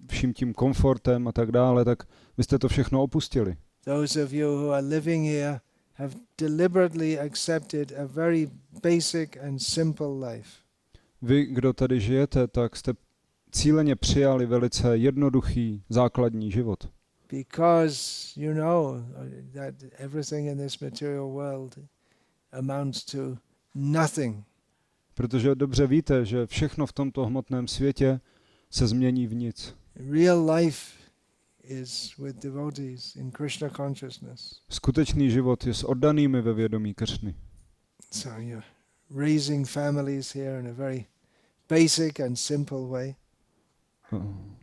vším tím komfortem a tak dále, tak vy jste to všechno opustili. Those of you who are living here have deliberately accepted a very basic and simple life. Vy, kdo tady žijete, tak jste cíleně přijali velice jednoduchý základní život. Because you know that everything in this material world amounts to nothing. Protože dobře víte, že všechno v tomto hmotném světě se změní v nic. Real life is with devotees in Krishna consciousness. Skutečný život je s oddanými ve vědomí Kršny. So you're raising families here in a very basic and simple way.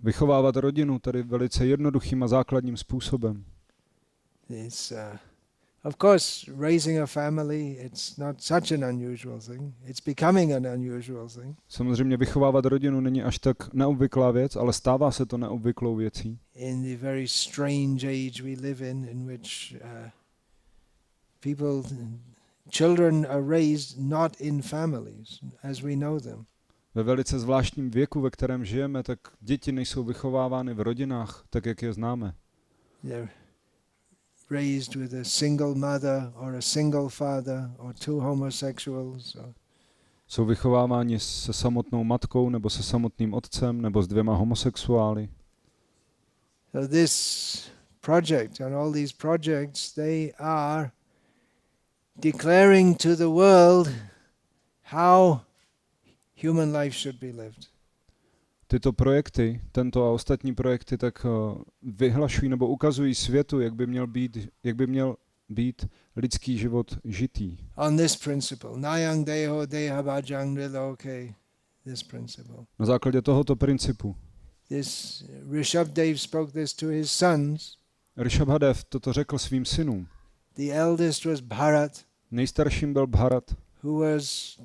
Vychovávat rodinu tady velice jednoduchým a základním způsobem. It's of course raising a family, it's not such an unusual thing. It's becoming an unusual thing. Samozřejmě vychovávat rodinu není až tak neobvyklá věc, ale stává se to neobvyklou věcí. In the very strange age we live in which children are raised not in families as we know them. Ve velice zvláštním věku, ve kterém žijeme, tak děti nejsou vychovávány v rodinách, tak jak je známe. They're raised with a single mother or a single father or two homosexuals. Jsou vychováváni se samotnou matkou nebo se samotným otcem nebo s 2 homosexuály. So this project and all these projects, they are declaring to the world how human life should be lived. Tyto projekty, tento a ostatní projekty, tak vyhlašují nebo ukazují světu, jak by měl být lidský život žitý. On this principle, nayang deho deha bhajang riloke, this principle. Na základě tohoto principu. This Rishabdev spoke this to his sons. Rishabhadev toto řekl svým synům. The eldest was Bharat. Nejstarším byl Bharat, who was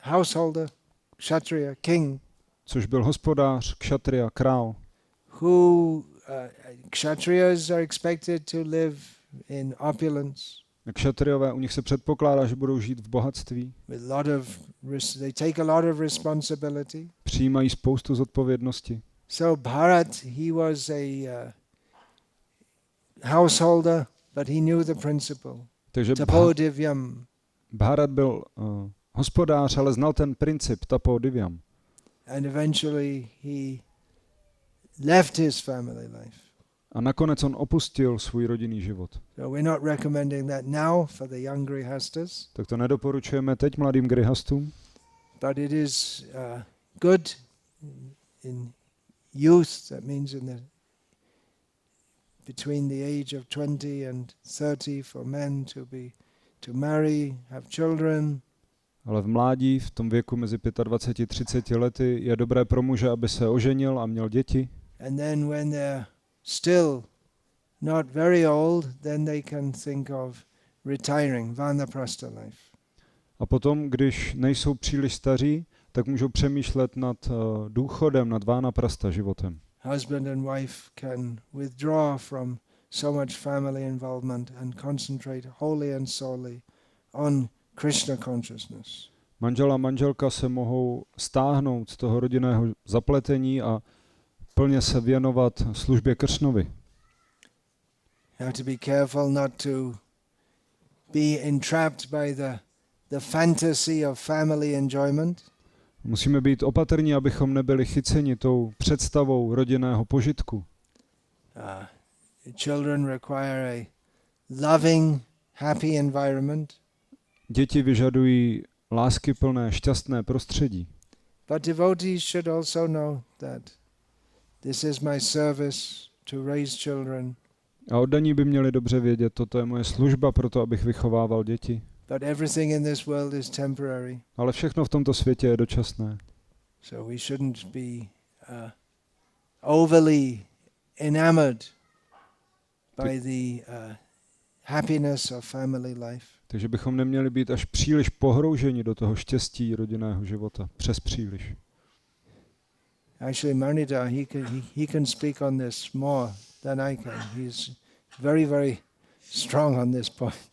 householder, kshatriya, king. Což byl hospodář, kšatriya, král. Kshatriyas are expected to live in opulence. Kšatriové, u nich se předpokládá, že budou žít v bohatství. They take a lot of responsibility. Přijímají spoustu zodpovědnosti. So Bharat, he was a householder, but he knew the principle. Takže Tapodivyam. Bharat byl hospodář, ale znal ten princip tapodivyam. And eventually he left his family life. A nakonec on opustil svůj rodinný život. So we're not recommending that now for the young grihastas. Tak to nedoporučujeme teď mladým grihastům. But it is good in youth, that means between the age of 20 and 30 for men to marry, have children. Ale v mládí, v tom věku mezi 25 a 30 lety, je dobré pro muže, aby se oženil a měl děti. And then when they're still not very old, then they can think of retiring, vanaprastha life. A potom, když nejsou příliš staří, tak můžou přemýšlet nad důchodem, nad vanaprastha životem. Husband and wife can withdraw from so much family involvement and concentrate wholly and solely on Krishna consciousness. Manžel a manželka se mohou stáhnout z toho rodinného zapletení a plně se věnovat službě Kršnovi. You have to be careful not to be entrapped by the fantasy of family enjoyment. Musíme být opatrní, abychom nebyli chyceni tou představou rodinného požitku. Children require a loving, happy environment. Děti vyžadují láskyplné, šťastné prostředí. But devotees should also know that this is my service to raise children. A oddaní by měli dobře vědět, toto je moje služba pro to, abych vychovával děti. But everything in this world is temporary. Ale všechno v tomto světě je dočasné. So we shouldn't be overly enamored by the happiness of family life. Takže bychom neměli být až příliš pohrouženi do toho štěstí rodinného života. Přes příliš. Actually, Marnida, he can speak on this more than I can. He's very, very strong on this point.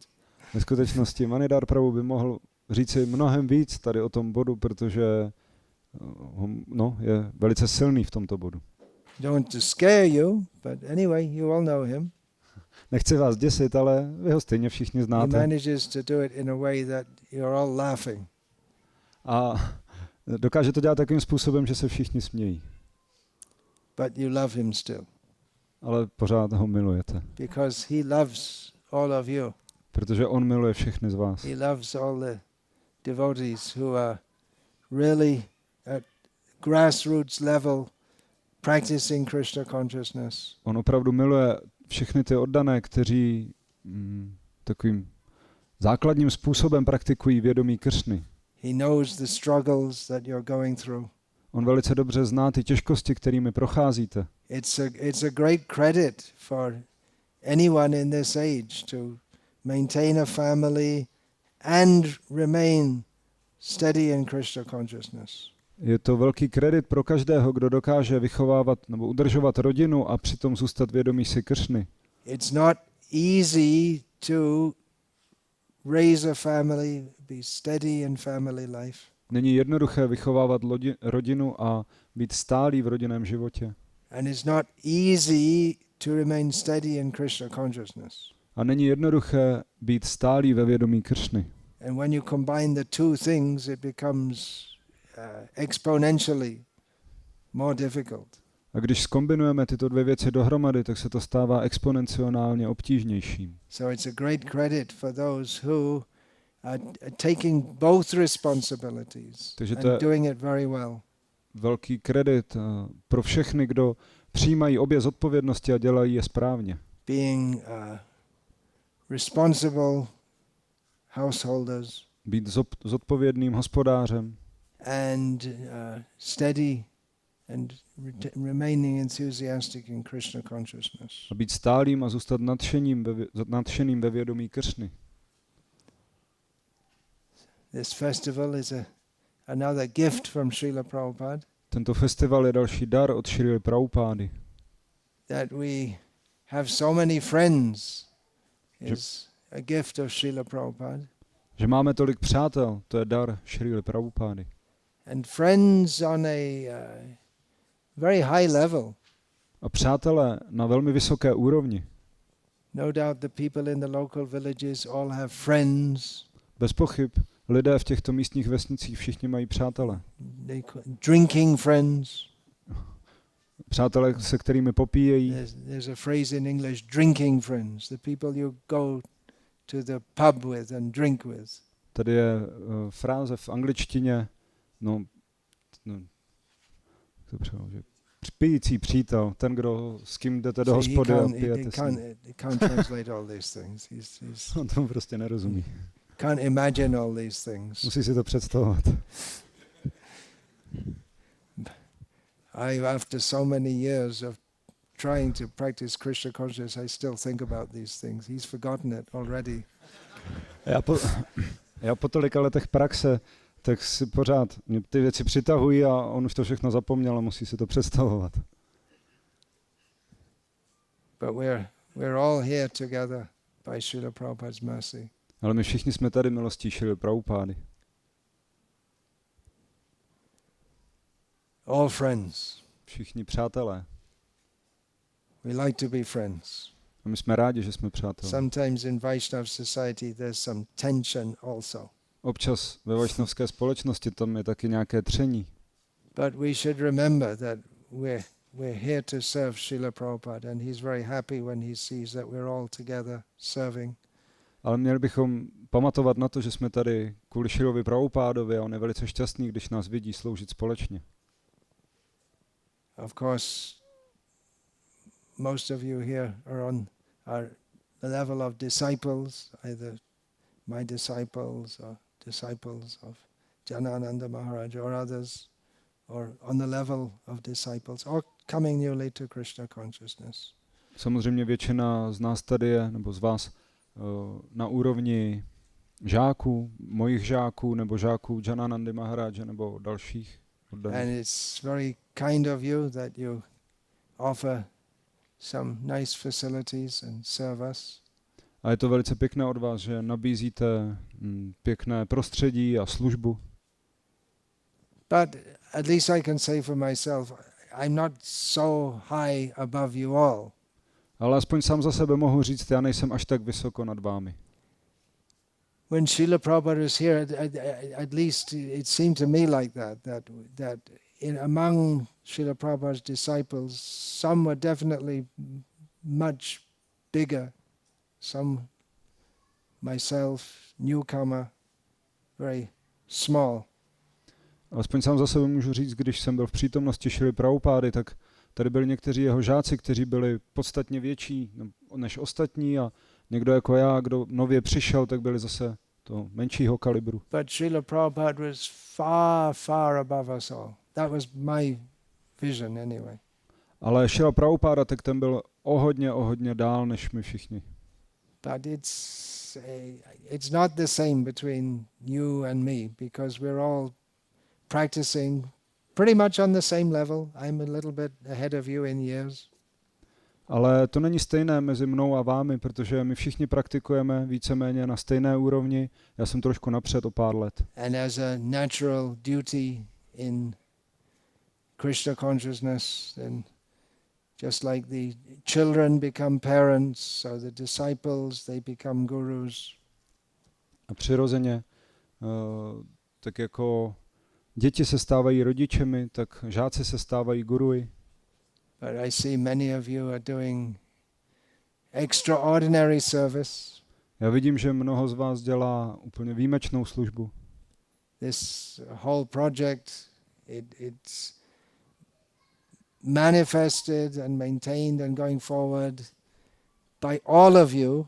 Ve skutečnosti Manidhar Prabhu by mohl říci mnohem víc tady o tom bodu, protože je velice silný v tomto bodu. Don't want to scare you, but anyway, you all know him. Nechci vás děsit, ale vy ho stejně všichni He znáte. manages to do it in a way that you're all laughing. A dokáže to dělat takovým způsobem, že se všichni smějí. But you love him still. Ale pořád ho milujete. Because he loves all of you. Protože on miluje všechny z vás. He loves all the devotees who are really at grassroots level practicing Krishna consciousness. On opravdu miluje všechny ty oddané, kteří takovým základním způsobem praktikují vědomí Kršny. He knows the struggles that you're going through. On velice dobře zná ty těžkosti, kterými procházíte. It's a great credit for anyone in this age to maintain a family and remain steady in Krishna consciousness. Je to velký kredit pro každého, kdo dokáže vychovávat nebo udržovat rodinu a přitom zůstat vědomý si Kršny. It's not easy to raise a family, be steady in family life. Není jednoduché vychovávat rodinu a být stálý v rodinném životě. And it's not easy to remain steady in Krishna consciousness. A není jednoduché být stálý ve vědomí Kršny. And when you combine the two things, it becomes exponentially more difficult. A když zkombinujeme tyto dvě věci dohromady, tak se to stává exponenciálně obtížnějším. So it's a great credit for those who are taking both responsibilities and doing it very well. Velký kredit pro všechny, kdo přijímají obě zodpovědnosti a dělají je správně. Being responsible householders. Být zodpovědným hospodářem. And steady and remaining enthusiastic in Krishna consciousness. A být stálým a zůstat nadšeným ve vědomí Kršny. This festival is another gift from Srila Prabhupada. Tento festival je další dar od Srily Prabhupády. That we have so many friends is a gift of Srila Prabhupada. Že máme tolik přátel, to je dar Srily Prabhupády. And friends on a very high level. A přátelé na velmi vysoké úrovni. No doubt the people in the local villages all have friends. Bez pochyb, lidé v těchto místních vesnicích všichni mají přátele. Drinking friends. Přátelé, se kterými popíjejí. There's a phrase in English, drinking friends, the people you go to the pub with and drink with. Tady je fráze v angličtině, to přeloží. Pijící přítel, ten, kdo s kým jdete do hospody a pijete s ním. He can't translate all these things. On tomu prostě nerozumí. Can't imagine all these things. Musí si to představovat. After so many years of trying to practice Krishna consciousness, I still think about these things. He's forgotten it already. Já po tolika letech praxe, tak si pořád mě ty věci přitahují a on už to všechno zapomněl a musí si to představovat. But we're all here together by Srila Prabhupada's mercy. Ale my všichni jsme tady milostí Srily Prabhupády. All friends. Všichni přátelé. We like to be friends. A my jsme rádi, že jsme přátelé. Sometimes in Vaishnava society there's some tension also. Občas ve vajšnavské společnosti tam je taky nějaké tření. But we should remember that we're here to serve Srila Prabhupada, and he's very happy when he sees that we're all together serving. Ale měli bychom pamatovat na to, že jsme tady kvůli Šrilovi Prabhupádovi a on je velice šťastný, když nás vidí sloužit společně. Of course, most of you here are the level of disciples, either my disciples or disciples of Janananda Maharaj or others, or on the level of disciples, or coming newly to Krishna consciousness. Samozřejmě většina z nás tady je, nebo z vás, na úrovni žáků, mojich žáků, nebo žáků Jananandy Maharaja, nebo dalších oddaných. And it's very kind of you that you offer some nice facilities and serve us. A je to velice pěkné od vás, že nabízíte pěkné prostředí a službu. But at least I can say for myself, I'm not so high above you all. Ale aspoň sám za sebe mohu říct, já nejsem až tak vysoko nad vámi. When Srila Prabhupada was here, at least it seemed to me like that among Srila Prabhupada's disciples, some were definitely much bigger. Some, myself, newcomer, very small. Alespoň sám za sebe můžu říct, když jsem byl v přítomnosti Šrily Prabhupády, tak tady byli někteří jeho žáci, kteří byli podstatně větší než ostatní a někdo jako já, kdo nově přišel, tak byli zase to menšího kalibru. But Srila Prabhupada was far, far above us all. That was my vision anyway. Ale Šrila Prabhupáda, tak ten byl o hodně dál než my všichni. But it's not the same between you and me, because we're all practicing pretty much on the same level. I'm a little bit ahead of you in years. Ale to není stejné mezi mnou a vámi, protože my všichni praktikujeme víceméně na stejné úrovni. Já jsem trošku napřed o pár let. And as a natural duty in Krishna consciousness, then just like the children become parents, so the disciples, they become gurus. A přirozeně, tak jako děti se stávají rodičemi, tak žáci se stávají guruji. But I see many of you are doing extraordinary service. Já vidím, že mnoho z vás dělá úplně výjimečnou službu. This whole project, it's manifested and maintained and going forward by all of you.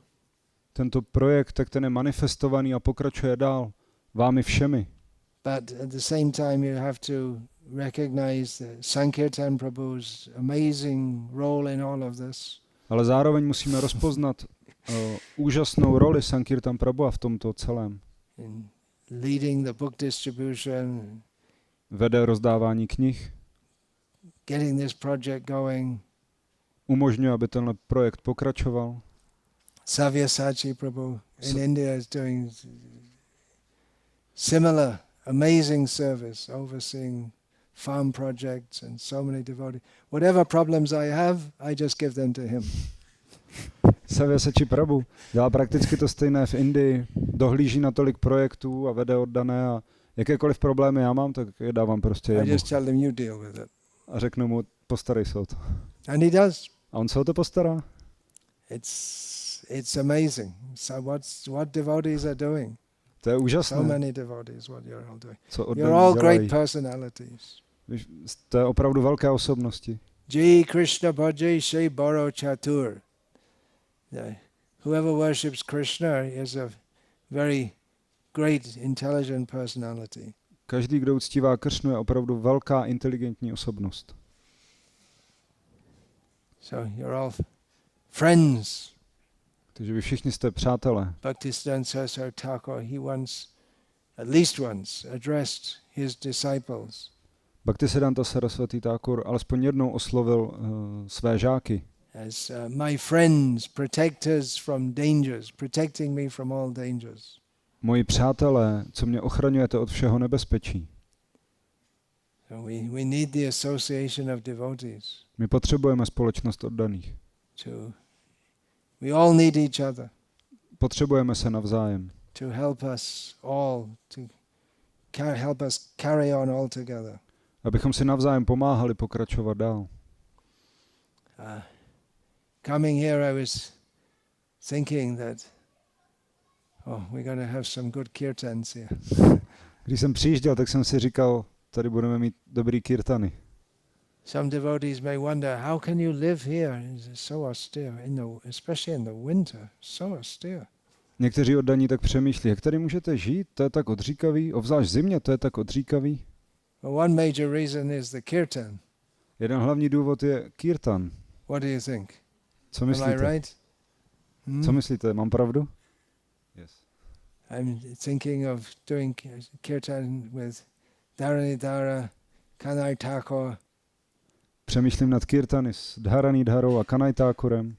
Tento projekt, tak ten je manifestovaný a pokračuje dál vámi všemi. But at the same time you have to recognize Sankirtan Prabhu's amazing role in all of this. Ale zároveň musíme rozpoznat úžasnou roli Sankirtan Prabhu v tomto celém. In leading the book distribution, vede rozdávání knih, getting this project going. Umožňuje, aby tenhle projekt pokračoval. Savyasachi Prabhu in India is doing similar amazing service, overseeing farm projects and so many devotees. Whatever problems I have, I just give them to him. Savyasachi Prabhu dělá prakticky to stejné v Indii, dohlíží na tolik projektů a vede oddané a jakékoliv problémy já mám, tak je dávám prostě jemu. I just tell him you deal with it. A řeknu mu, postarej se o to. And he does. A on se o to postará. It's amazing. So what devotees are doing. To je úžasné. So many devotees, what you're all doing. Co You're all dělají. great personalities. To je opravdu velké osobnosti. Jai Krishna Bhajai Shai Baro Chatur. Whoever worships Krishna is a very great, intelligent personality. Každý, kdo uctívá Kršnu, je opravdu velká, inteligentní osobnost. So you're all friends. Takže vy všichni jste přátelé. Bhaktisiddhanta Saraswati Thakur, he at least once, addressed his disciples. Bhaktisiddhanta Saraswati Thakur alespoň jednou oslovil své žáky. As my friends, protectors from dangers, protecting me from all dangers. Moji přátelé, co mě ochraňujete od všeho nebezpečí. So we need the Association of Devotees. My potřebujeme společnost oddaných. We all need each other. Potřebujeme se navzájem. To help us all, to help us carry on all together. Abychom si navzájem pomáhali pokračovat dál. Coming here, I was thinking that, we're going to have some good kirtans here. Když jsem přijížděl, tak jsem si říkal, tady budeme mít dobrý kirtany. Some devotees may wonder, how can you live here? It's so austere, especially in the winter, so austere. Někteří oddaní tak přemýšlí, jak tady můžete žít, to je tak odříkavý, obzvlášť v zimě, to je tak odříkavý. Well, one major reason is the kirtan. Jeden hlavní důvod je kirtan. What do you think? Co Am I myslíte? right? Co myslíte? Mám pravdu? Yes. I'm thinking of doing kirtan with Dharanidhara, Kanai Thakur. Přemýšlím nad kirtany s Dharanidharou a Kanai Thakurem.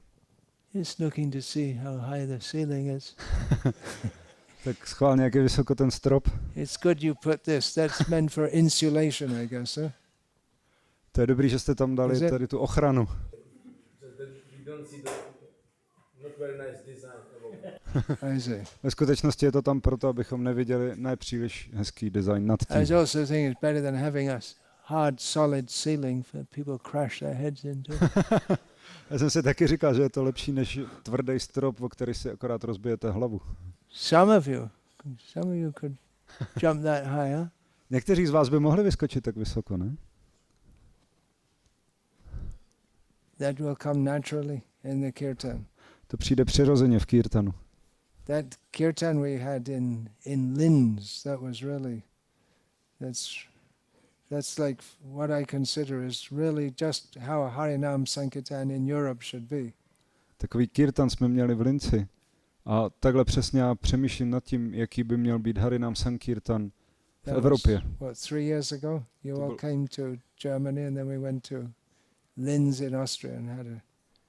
Just looking to see how high the ceiling is. Tak schválně, jak je vysoko ten strop. It's good you put this. That's meant for insulation, I guess, huh? To je dobrý, že jste tam dali tady tu ochranu. I see. Ve skutečnosti je to tam proto, abychom neviděli nepříliš hezký design nad I tím. also think it's better than having a hard, solid ceiling for people crash their heads into. Já jsem si taky říkal, že je to lepší než tvrdý strop, o který si akorát rozbijete hlavu. Some of you could jump that high, huh? Někteří z vás by mohli vyskočit tak vysoko, ne? That will come naturally in the kirtan. To přijde přirozeně v kirtanu. That kirtan we had in Linz, that was really, that's like what I consider is really just how a Harinam Sankirtan in Europe should be. Takový kirtan jsme měli v Linci. A takhle přesně já přemýšlím nad tím, jaký by měl být Harinam Sankirtan v Evropě. What, 3 years ago? You all came to Germany and then we went to Linz in Austria and had a...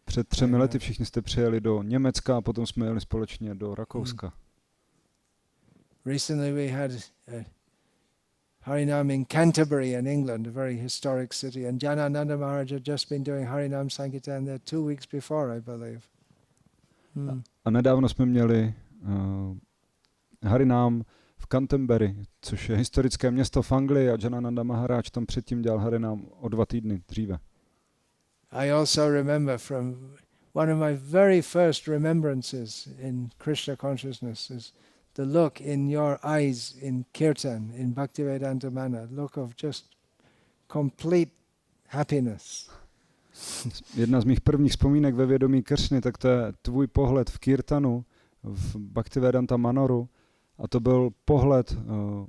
Před 3 lety všichni jste přijeli do Německa a potom jsme jeli společně do Rakouska. Recently we had Harinam in Canterbury in England, a very historic city, and Janananda Maharaj had just been doing Harinam Sankirtan there 2 weeks before, I believe. A nedávno jsme měli Harinam v Canterbury, což je historické město v Anglii, a Janananda Maharaj tam předtím dělal Harinam o 2 týdny dříve. I also remember from one of my very first remembrances in Krishna consciousness is the look in your eyes in Kirtan, in Bhaktivedanta Mana, look of just complete happiness. Jedna z mých prvních vzpomínek ve vědomí Kršny, tak to je tvůj pohled v Kirtanu, v Bhaktivedanta Manoru, a to byl pohled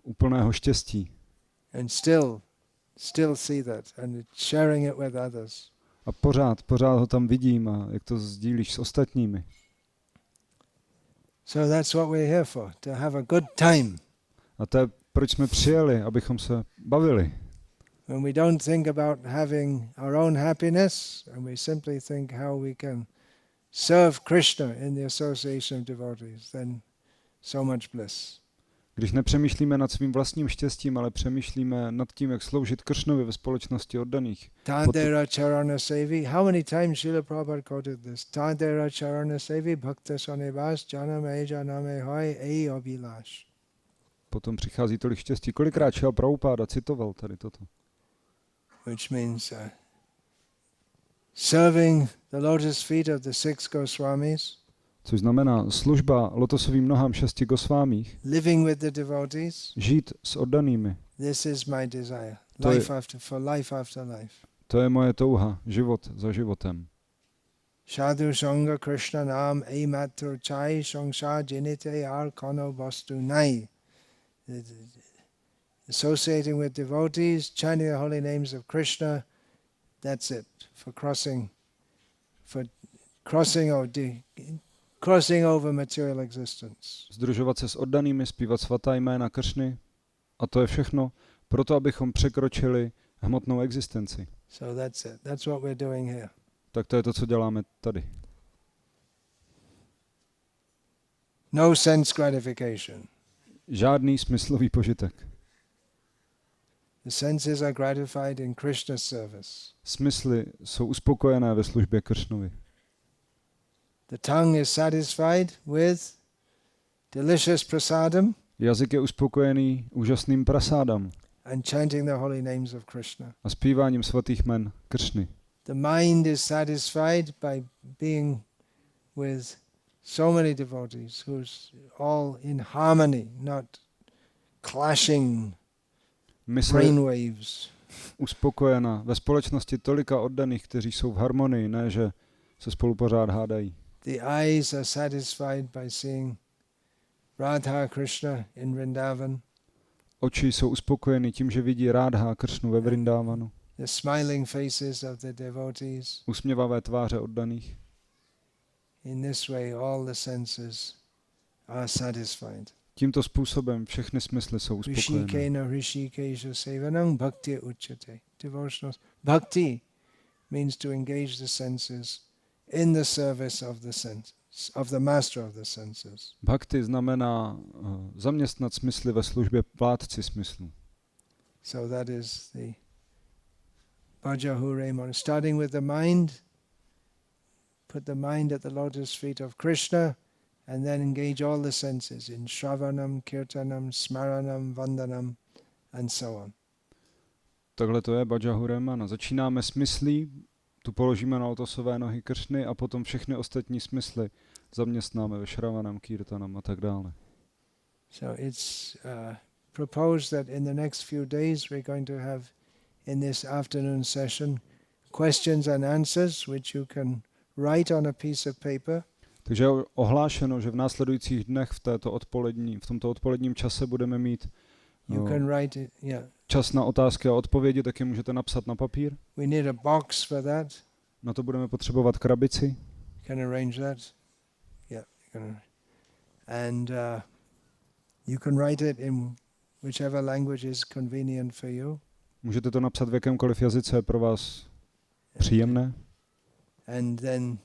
úplného štěstí. And still see that and sharing it with others. A pořád ho tam vidím, a jak to sdílíš s ostatními. So that's what we're here for, to have a good time. A to je, proč jsme přijeli, abychom se bavili. When we don't think about having our own happiness, and we simply think how we can serve Krishna in the Association of Devotees, then so much bliss. Když nepřemýšlíme nad svým vlastním štěstím, ale přemýšlíme nad tím, jak sloužit Kršnovi ve společnosti oddaných. Tadera charana sevi. How many times Srila Prabhupada quoted this? Tadera charana sevi bhakta sonivas janame hoy ei abhilash. Potom přichází tolik štěstí. Kolikrát Srila Prabhupada citoval tady toto? Which means serving the lotus feet of the 6 Goswamis. Což znamená služba lotosovým nohám 6 Gosvámích. Living with the devotees. Žít s oddanými. This is my desire. Life after life. To je moje touha, život za životem. Sadhu Sangha Krishna Nam Eimatru Chai Sangsar Jinite Ar Kono Vastu Nai. Associating with devotees, chanting the holy names of Krishna, that's it. For crossing over material existence. Sdružovat se s oddanými, zpívat svatá jména Kršny, a to je všechno proto, abychom překročili hmotnou existenci. So that's it. That's what we're doing here. Tak to je to, co děláme tady. No sense gratification. Žádný smyslový požitek. The senses are gratified in Krishna's service. Smysly jsou uspokojené ve službě Kršnovi. The tongue is satisfied with delicious prasadam Jazyk je uspokojený úžasným prasádam and chanting the holy names of Krishna. a zpíváním svatých jmen Kršny. The mind is satisfied by being with so many devotees who's all in harmony, not clashing Mysl brainwaves. uspokojena ve společnosti tolika oddaných, kteří jsou v harmonii, ne že se spolu pořád hádají. The eyes are satisfied by seeing Radha Krishna in Vrindavan. Oči jsou uspokojeny tím, že vidí Rádha Kršnu ve Vrindávanu. The smiling faces of the devotees. Usměvavé tváře oddaných. In this way all the senses are satisfied. Tímto způsobem všechny smysly jsou uspokojené. Rishikena rishikesha sevanam bhakti uchyate. Devotional bhakti means to engage the senses in the service of the senses, of the master of the senses. Bhakti znamená zaměstnat smysly ve službě plátci smyslů. So that is the Bhajahure Mona. Starting with the mind, put the mind at the lotus feet of Krishna, and then engage all the senses in Shravanam, Kirtanam, Smaranam, Vandanam, and so on. Takhle to je Bhajahuremana. Začínáme s myslí, tu položíme na lotosové nohy Kršny a potom všechny ostatní smysly zaměstnáme ve Shravanam, Kirtanam a tak dále. So it's proposed that in the next few days we're going to have in this afternoon session questions and answers which you can write on a piece of paper. Takže je ohlášeno, že v následujících dnech v tomto odpoledním čase budeme mít čas na otázky a odpovědi, tak je můžete napsat na papír. We need a box for that. Na to budeme potřebovat krabici. Can arrange that. Yeah, and you can write it in whichever language is convenient for you. Můžete to napsat v jakémkoliv jazyce je pro vás příjemné. And then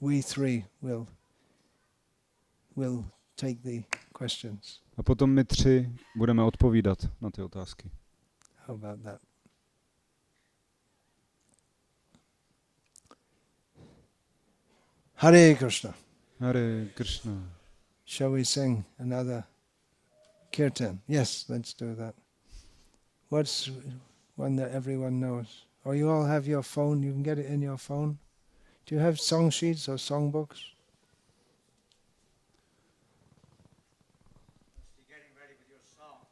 we three will take the questions. A potom my tři budeme odpovídat na ty otázky. How about that? Hare Krishna. Hare Krishna. Shall we sing another kirtan? Yes, let's do that. What's one that everyone knows? Or you all have your phone, you can get it in your phone. Do you have song sheets or song books? Getting ready with your song.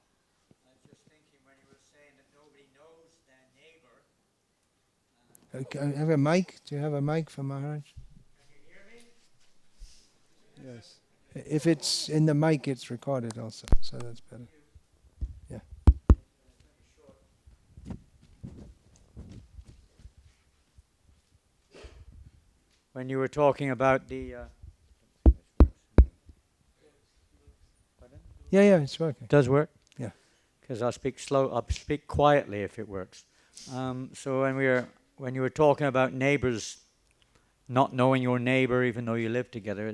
I was just thinking when you were saying that nobody knows their neighbor. I have a mic. Do you have a mic for Maharaj? Can you hear me? Yes. If it's in the mic, it's recorded also, so that's better. Yeah. When you were talking about the Yeah, it's working. does work? Yeah. Because I'll speak slow. I'll speak quietly if it works. So when you were talking about neighbors, not knowing your neighbor even though you live together,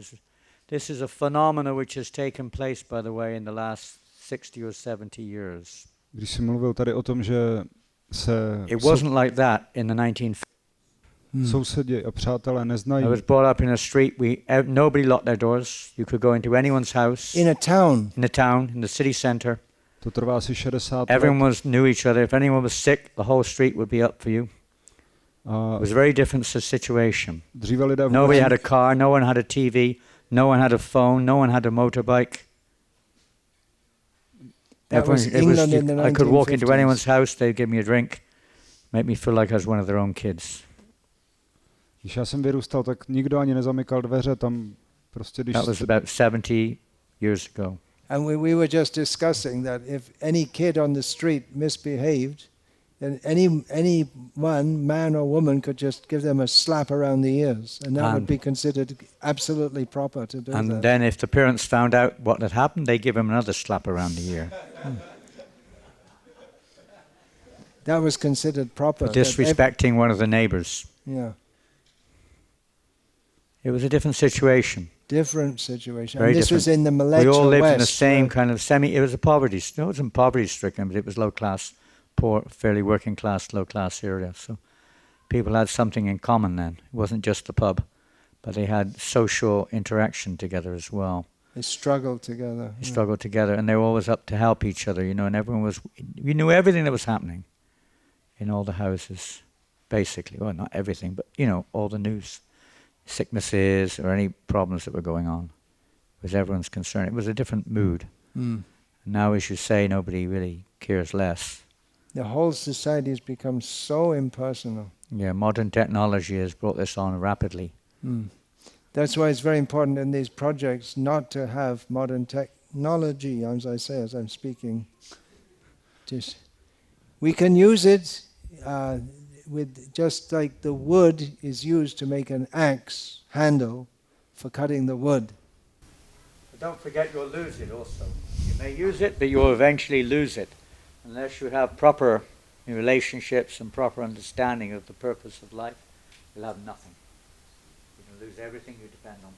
this is a phenomenon which has taken place, by the way, in the last 60 or 70 years. Když jsi mluvil tady o tom, že se It wasn't like that in the 1950s. sousedi a přátelé neznají. I was brought up in a street. Nobody locked their doors. You could go into anyone's house. In a town. In the town, in the city center. To trvá asi 60 Everyone let. knew each other. If anyone was sick, the whole street would be up for you. It was a very different situation. Dříve lidé Nobody had a car. No one had a TV. No one had a phone. No one had a motorbike. I could walk into anyone's house. They'd give me a drink, make me feel like I was one of their own kids. Když já jsem vyrůstal, tak nikdo ani nezamykal dveře, tam prostě když... That was about 70 years ago. And we were just discussing that if any kid on the street misbehaved, then any one, man or woman, could just give them a slap around the ears, and that would be considered absolutely proper to do that. And then if the parents found out what had happened, they give him another slap around the ear. That was considered proper. For disrespecting one of the neighbors. Yeah. It was a different situation. Different situation. Very and this different. was in the Malaysia We all lived West, in the same kind of it was a poverty, no, it wasn't poverty-stricken, but it was low-class, poor, fairly working-class, low-class area. So people had something in common then. It wasn't just the pub. but they had social interaction together as well. They struggled together. They struggled together, and they were always up to help each other, you know, and everyone was, we knew everything that was happening in all the houses, basically. Well, not everything, but, you know, all the news, sicknesses or any problems that were going on. It was everyone's concern. It was a different mood. Now, as you say, nobody really cares less. The whole society has become so impersonal. Yeah, modern technology has brought this on rapidly. That's why it's very important in these projects not to have modern technology, as I say, as I'm speaking. Just, we can use it with just like the wood is used to make an axe handle for cutting the wood. But don't forget you'll lose it also. You may use it, but you'll eventually lose it. Unless you have proper relationships and proper understanding of the purpose of life, you'll have nothing. You can lose everything you depend on.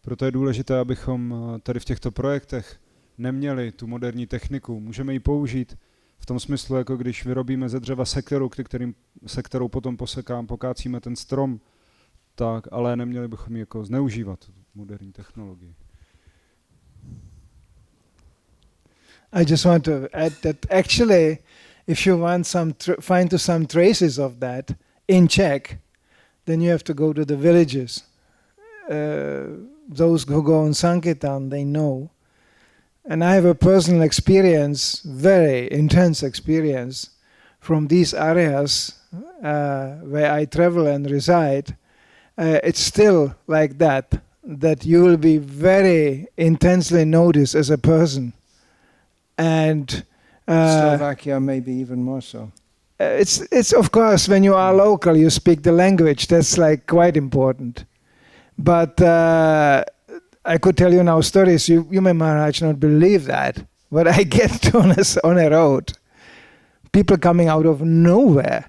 Proto je důležité, abychom tady v těchto projektech neměli tu moderní techniku. Můžeme ji použít v tom smyslu, jako když vyrobíme ze dřeva sekeru, se kterou potom pokácíme ten strom, tak, ale neměli bychom ji jako zneužívat, moderní technologii. I just want to add that actually, if you want find some traces of that in Czech, then you have to go to the villages. Those who go on Sankirtan, they know. And I have a personal experience, very intense experience, from these areas where I travel and reside. It's still like that you will be very intensely noticed as a person. And Slovakia maybe even more so. It's of course, when you are local, you speak the language. That's like quite important. But I could tell you now stories. You may, Maharaj, not believe that. But I get on a road, people coming out of nowhere,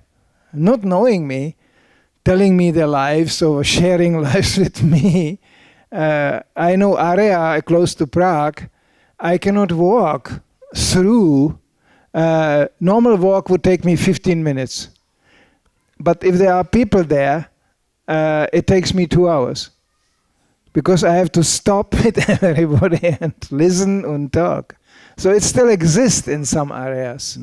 not knowing me, telling me their lives or sharing lives with me. I know area close to Prague. I cannot walk through. Normal walk would take me 15 minutes. But if there are people there, it takes me 2 hours. Because I have to stop with everybody and listen and talk. So it still exists in some areas,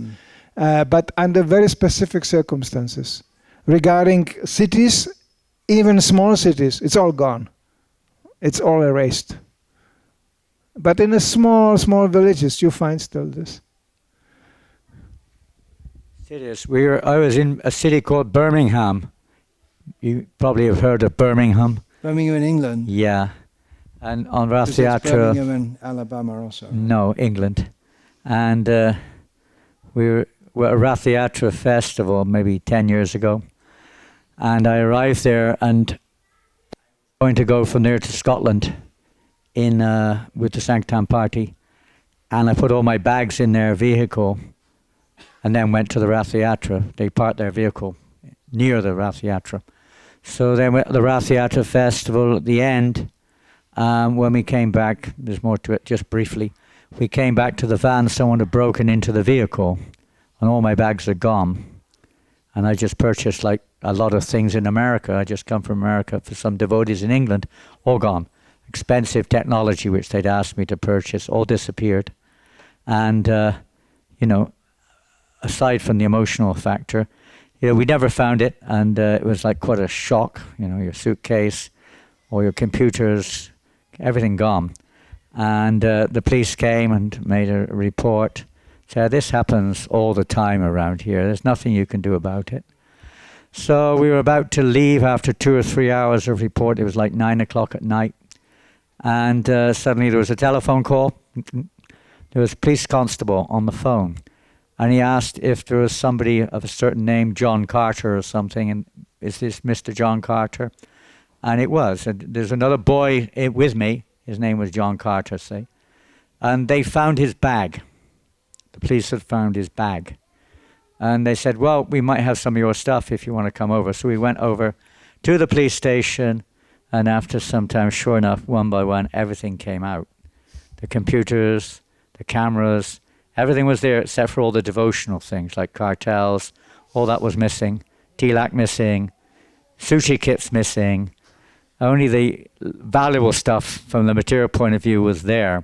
but under very specific circumstances. Regarding cities, even small cities, it's all gone. It's all erased. But in the small villages, you find still this. Cities. I was in a city called Birmingham. You probably have heard of Birmingham. Birmingham in England? Yeah. And on Rath Because it's Yatra... Birmingham in Alabama also. No, England. And we were at a Rath Yatra festival maybe 10 years ago. And I arrived there and going to go from there to Scotland with the Sanktam party. And I put all my bags in their vehicle and then went to the Rath Yatra. They parked their vehicle near the Rath Yatra. So then we went to the Rath Yatra festival at the end. When we came back, there's more to it, just briefly. We came back to the van, someone had broken into the vehicle and all my bags are gone. And I just purchased like a lot of things in America. I just come from America for some devotees in England, all gone. Expensive technology which they'd asked me to purchase, all disappeared. And, aside from the emotional factor, we never found it, and it was like quite a shock, your suitcase or your computers, everything gone. And the police came and made a report. Said, this happens all the time around here. There's nothing you can do about it. So we were about to leave after 2 or 3 hours of report. It was like 9 o'clock at night. And suddenly there was a telephone call. There was a police constable on the phone. And he asked if there was somebody of a certain name, John Carter or something, and is this Mr. John Carter? And it was. And there's another boy with me. His name was John Carter, say. And they found his bag. The police had found his bag. And they said, well, we might have some of your stuff if you want to come over. So we went over to the police station, and after some time, sure enough, one by one, everything came out. The computers, the cameras, everything was there except for all the devotional things like cartels. All that was missing. tilak missing, sushi kits missing. Only the valuable stuff from the material point of view was there.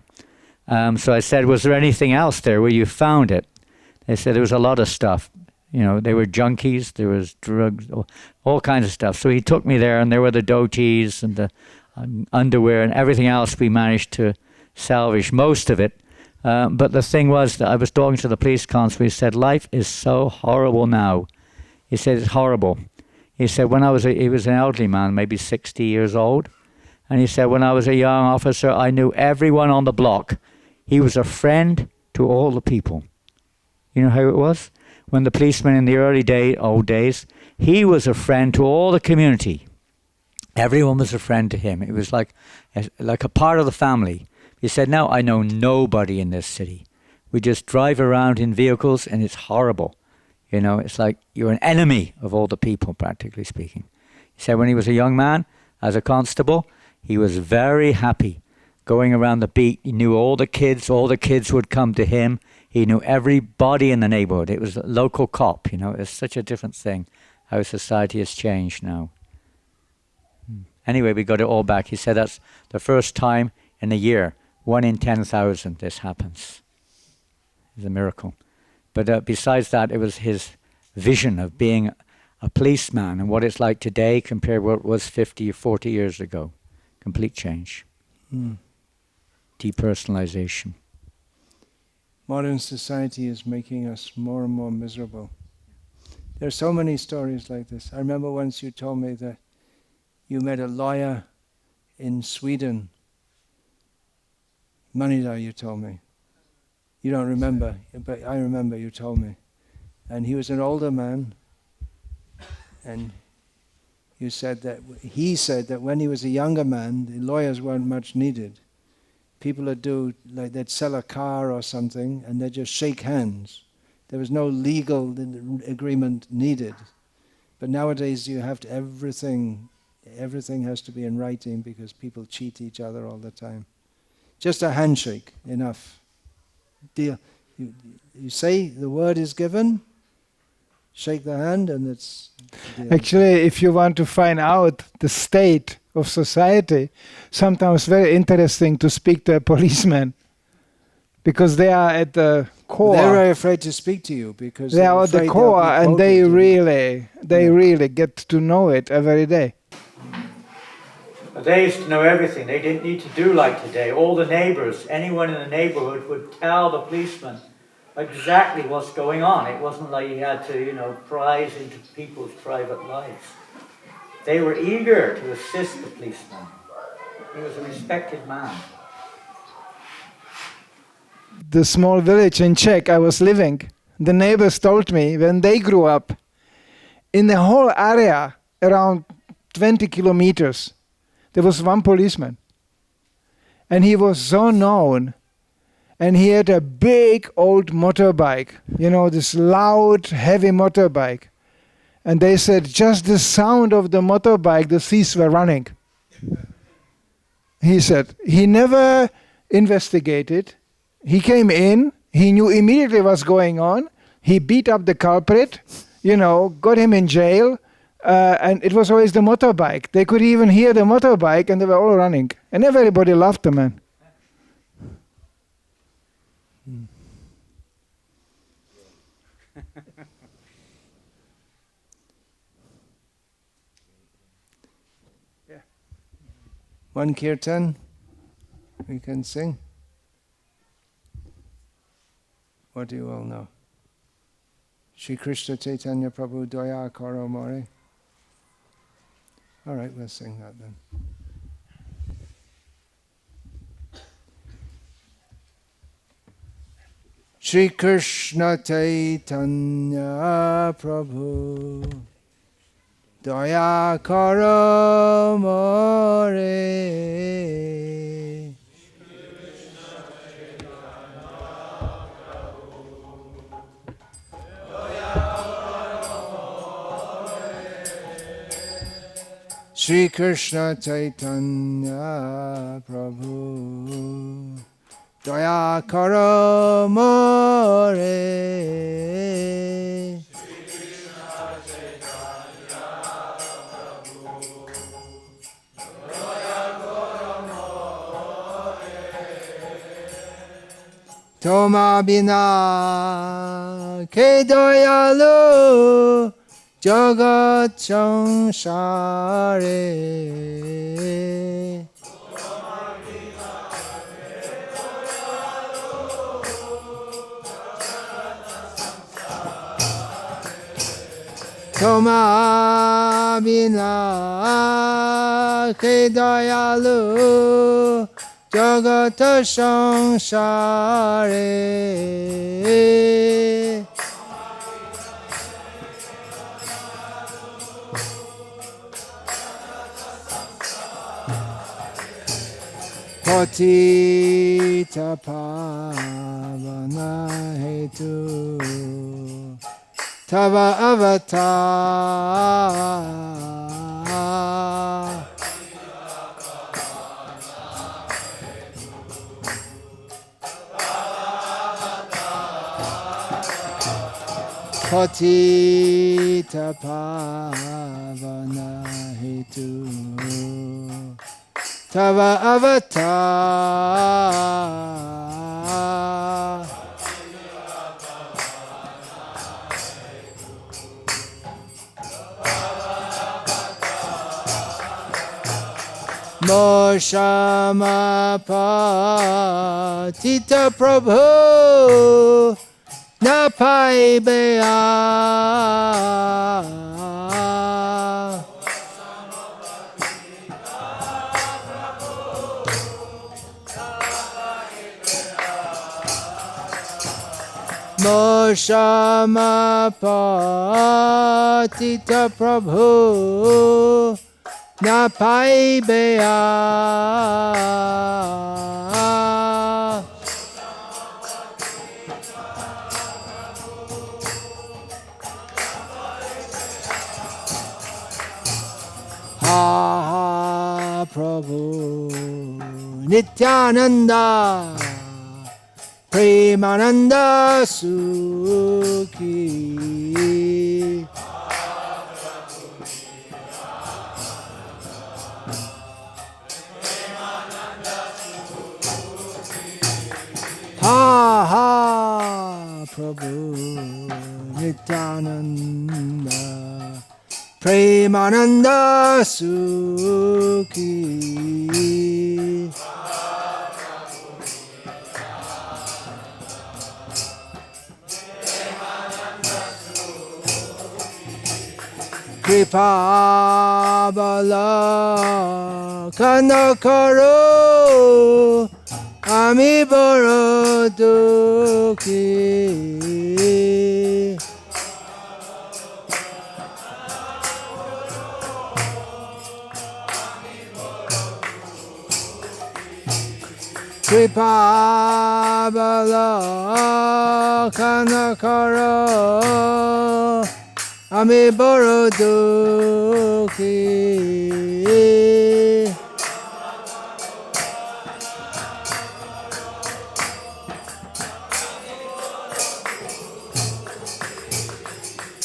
So I said, was there anything else there where you found it? They said there was a lot of stuff. They were junkies, there was drugs, all kinds of stuff. So he took me there, and there were the dhotis and the underwear and everything else we managed to salvage, most of it. But the thing was that I was talking to the police constable. He said, life is so horrible now. He said, it's horrible. He said, he was an elderly man, maybe 60 years old. And he said, when I was a young officer, I knew everyone on the block. He was a friend to all the people. You know how it was? When the policeman in the old days, he was a friend to all the community. Everyone was a friend to him. It was like a part of the family. He said, now I know nobody in this city. We just drive around in vehicles and it's horrible. It's like you're an enemy of all the people, practically speaking. He said when he was a young man, as a constable, he was very happy going around the beat. He knew all the kids would come to him. He knew everybody in the neighborhood. It was a local cop, It's such a different thing, how society has changed now. Anyway, we got it all back. He said that's the first time in a year, 1 in 10,000 this happens. It's a miracle. But besides that, it was his vision of being a policeman and what it's like today compared to what it was 50 or 40 years ago. Complete change. Depersonalization. Modern society is making us more and more miserable. There are so many stories like this. I remember once you told me that you met a lawyer in Sweden. Manida, you told me. You don't remember, but I remember you told me. And he was an older man, and he said that when he was a younger man, the lawyers weren't much needed. People would do, like they'd sell a car or something, and they'd just shake hands. There was no legal agreement needed. But nowadays you have to, everything has to be in writing because people cheat each other all the time. Just a handshake, enough. Deal. You say the word is given, shake the hand, and it's deal. Actually, if you want to find out the state of society, sometimes very interesting to speak to a policeman, because they are at the core. They're very afraid to speak to you because they are at the core, and they really get to know it every day. They used to know everything. They didn't need to do like today. All the neighbors, anyone in the neighborhood would tell the policeman exactly what's going on. It wasn't like you had to, pry into people's private lives. They were eager to assist the policeman. He was a respected man. The small village in Czech I was living, the neighbors told me when they grew up, in the whole area, around 20 kilometers, there was one policeman. And he was so known. And he had a big old motorbike, this loud, heavy motorbike. And they said just the sound of the motorbike, the thieves were running. He said he never investigated. He came in, he knew immediately what's going on. He beat up the culprit, got him in jail. And it was always the motorbike. They could even hear the motorbike and they were all running. And everybody loved the man. Yeah. One kirtan we can sing. What do you all know? Shri Krishna Chaitanya Prabhu Daya Karo More. All right, we'll sing that then. Shri Krishna Chaitanya Prabhu Daya Karo More. Shri Krishna Chaitanya Prabhu Daya Karo More. Toma bina ke doyalu jagat samsare. Toma bina ke doyalu jagat samsare. Patita pavana hetu tava avatar. Patita pavana hetu tava avatar. Moshama patita prabhu na paibeya. Moshama patita prabhu na paibeya. Ha ha Prabhu Nityananda Premananda Sukhi. Ha ha Prabhu Nityananda Premananda Sukhi. Kripa bala kanakaro ami boro dukhi. Kripa bala kanakaro ami boro dukhi.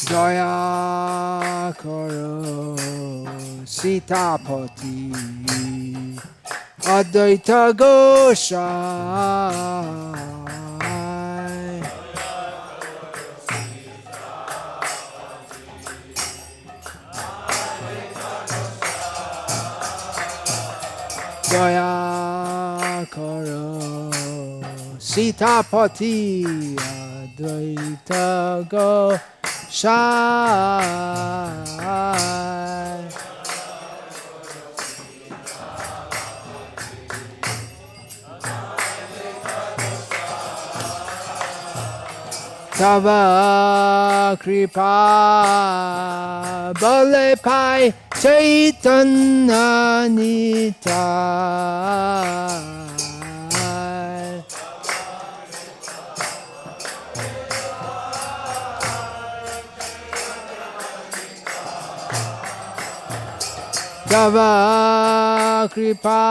Jaya karo Sitapati Advaita Gosai. Jaya karo Sitapati Advaita Gosai. Tava kripa bale pai Chaitanya Nitai. Tava kripa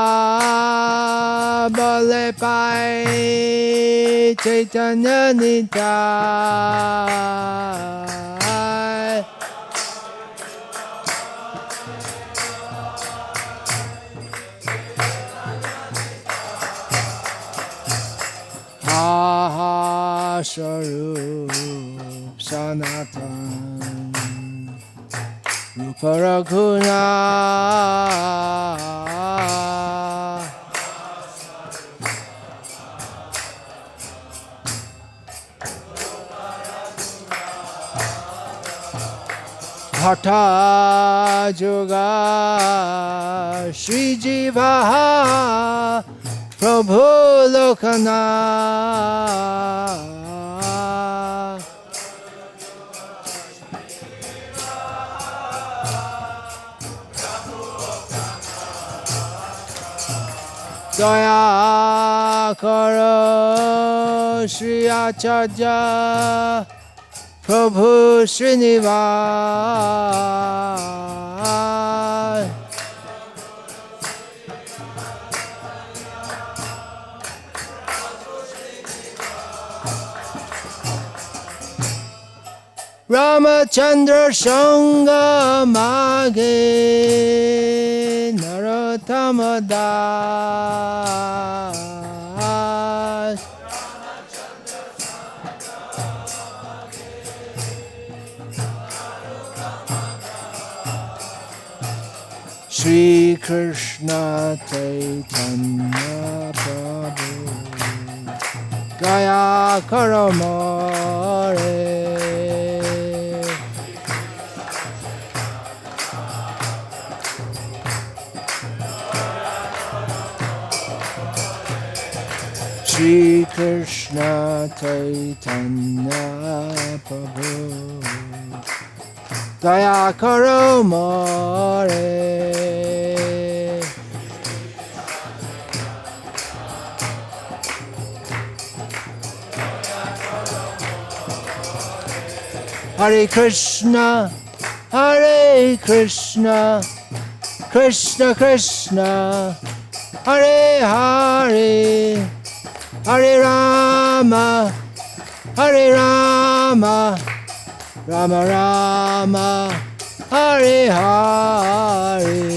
bale pai Chaitanya Nitai. Ha ha Swarup Sanatan Rupa Raghuna Bhata Yoga Shri Jiva Prabhu Lokana Daya Karo Shri Acharya Prabhu Srinivas Ramachandra Sangha Mage Narottama Das Shri Krishna Chaitanya Prabhu Gaya Karamare Shri Krishna Chaitanya Prabhu Daya Karo More Hare Krishna Krishna Krishna Hare Hare Hare Rama Rama Rama Hare Hare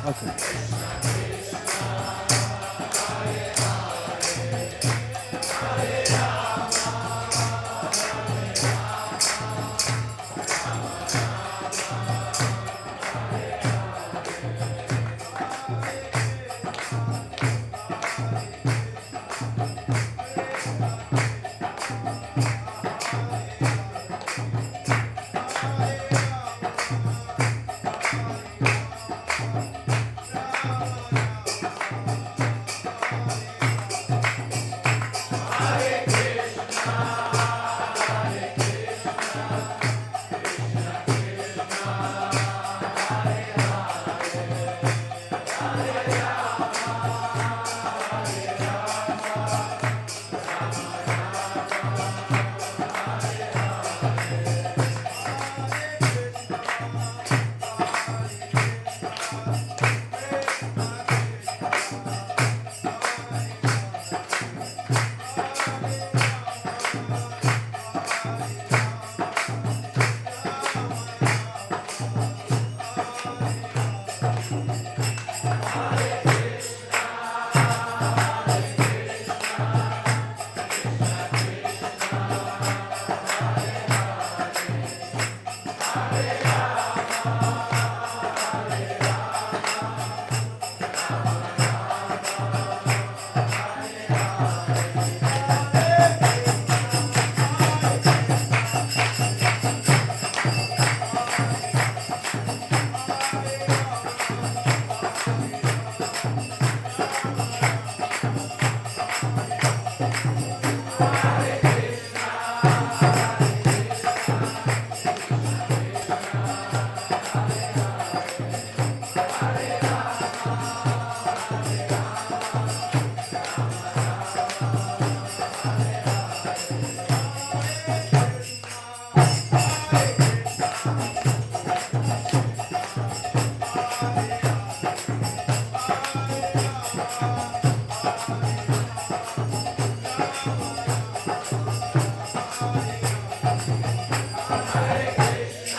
Okay.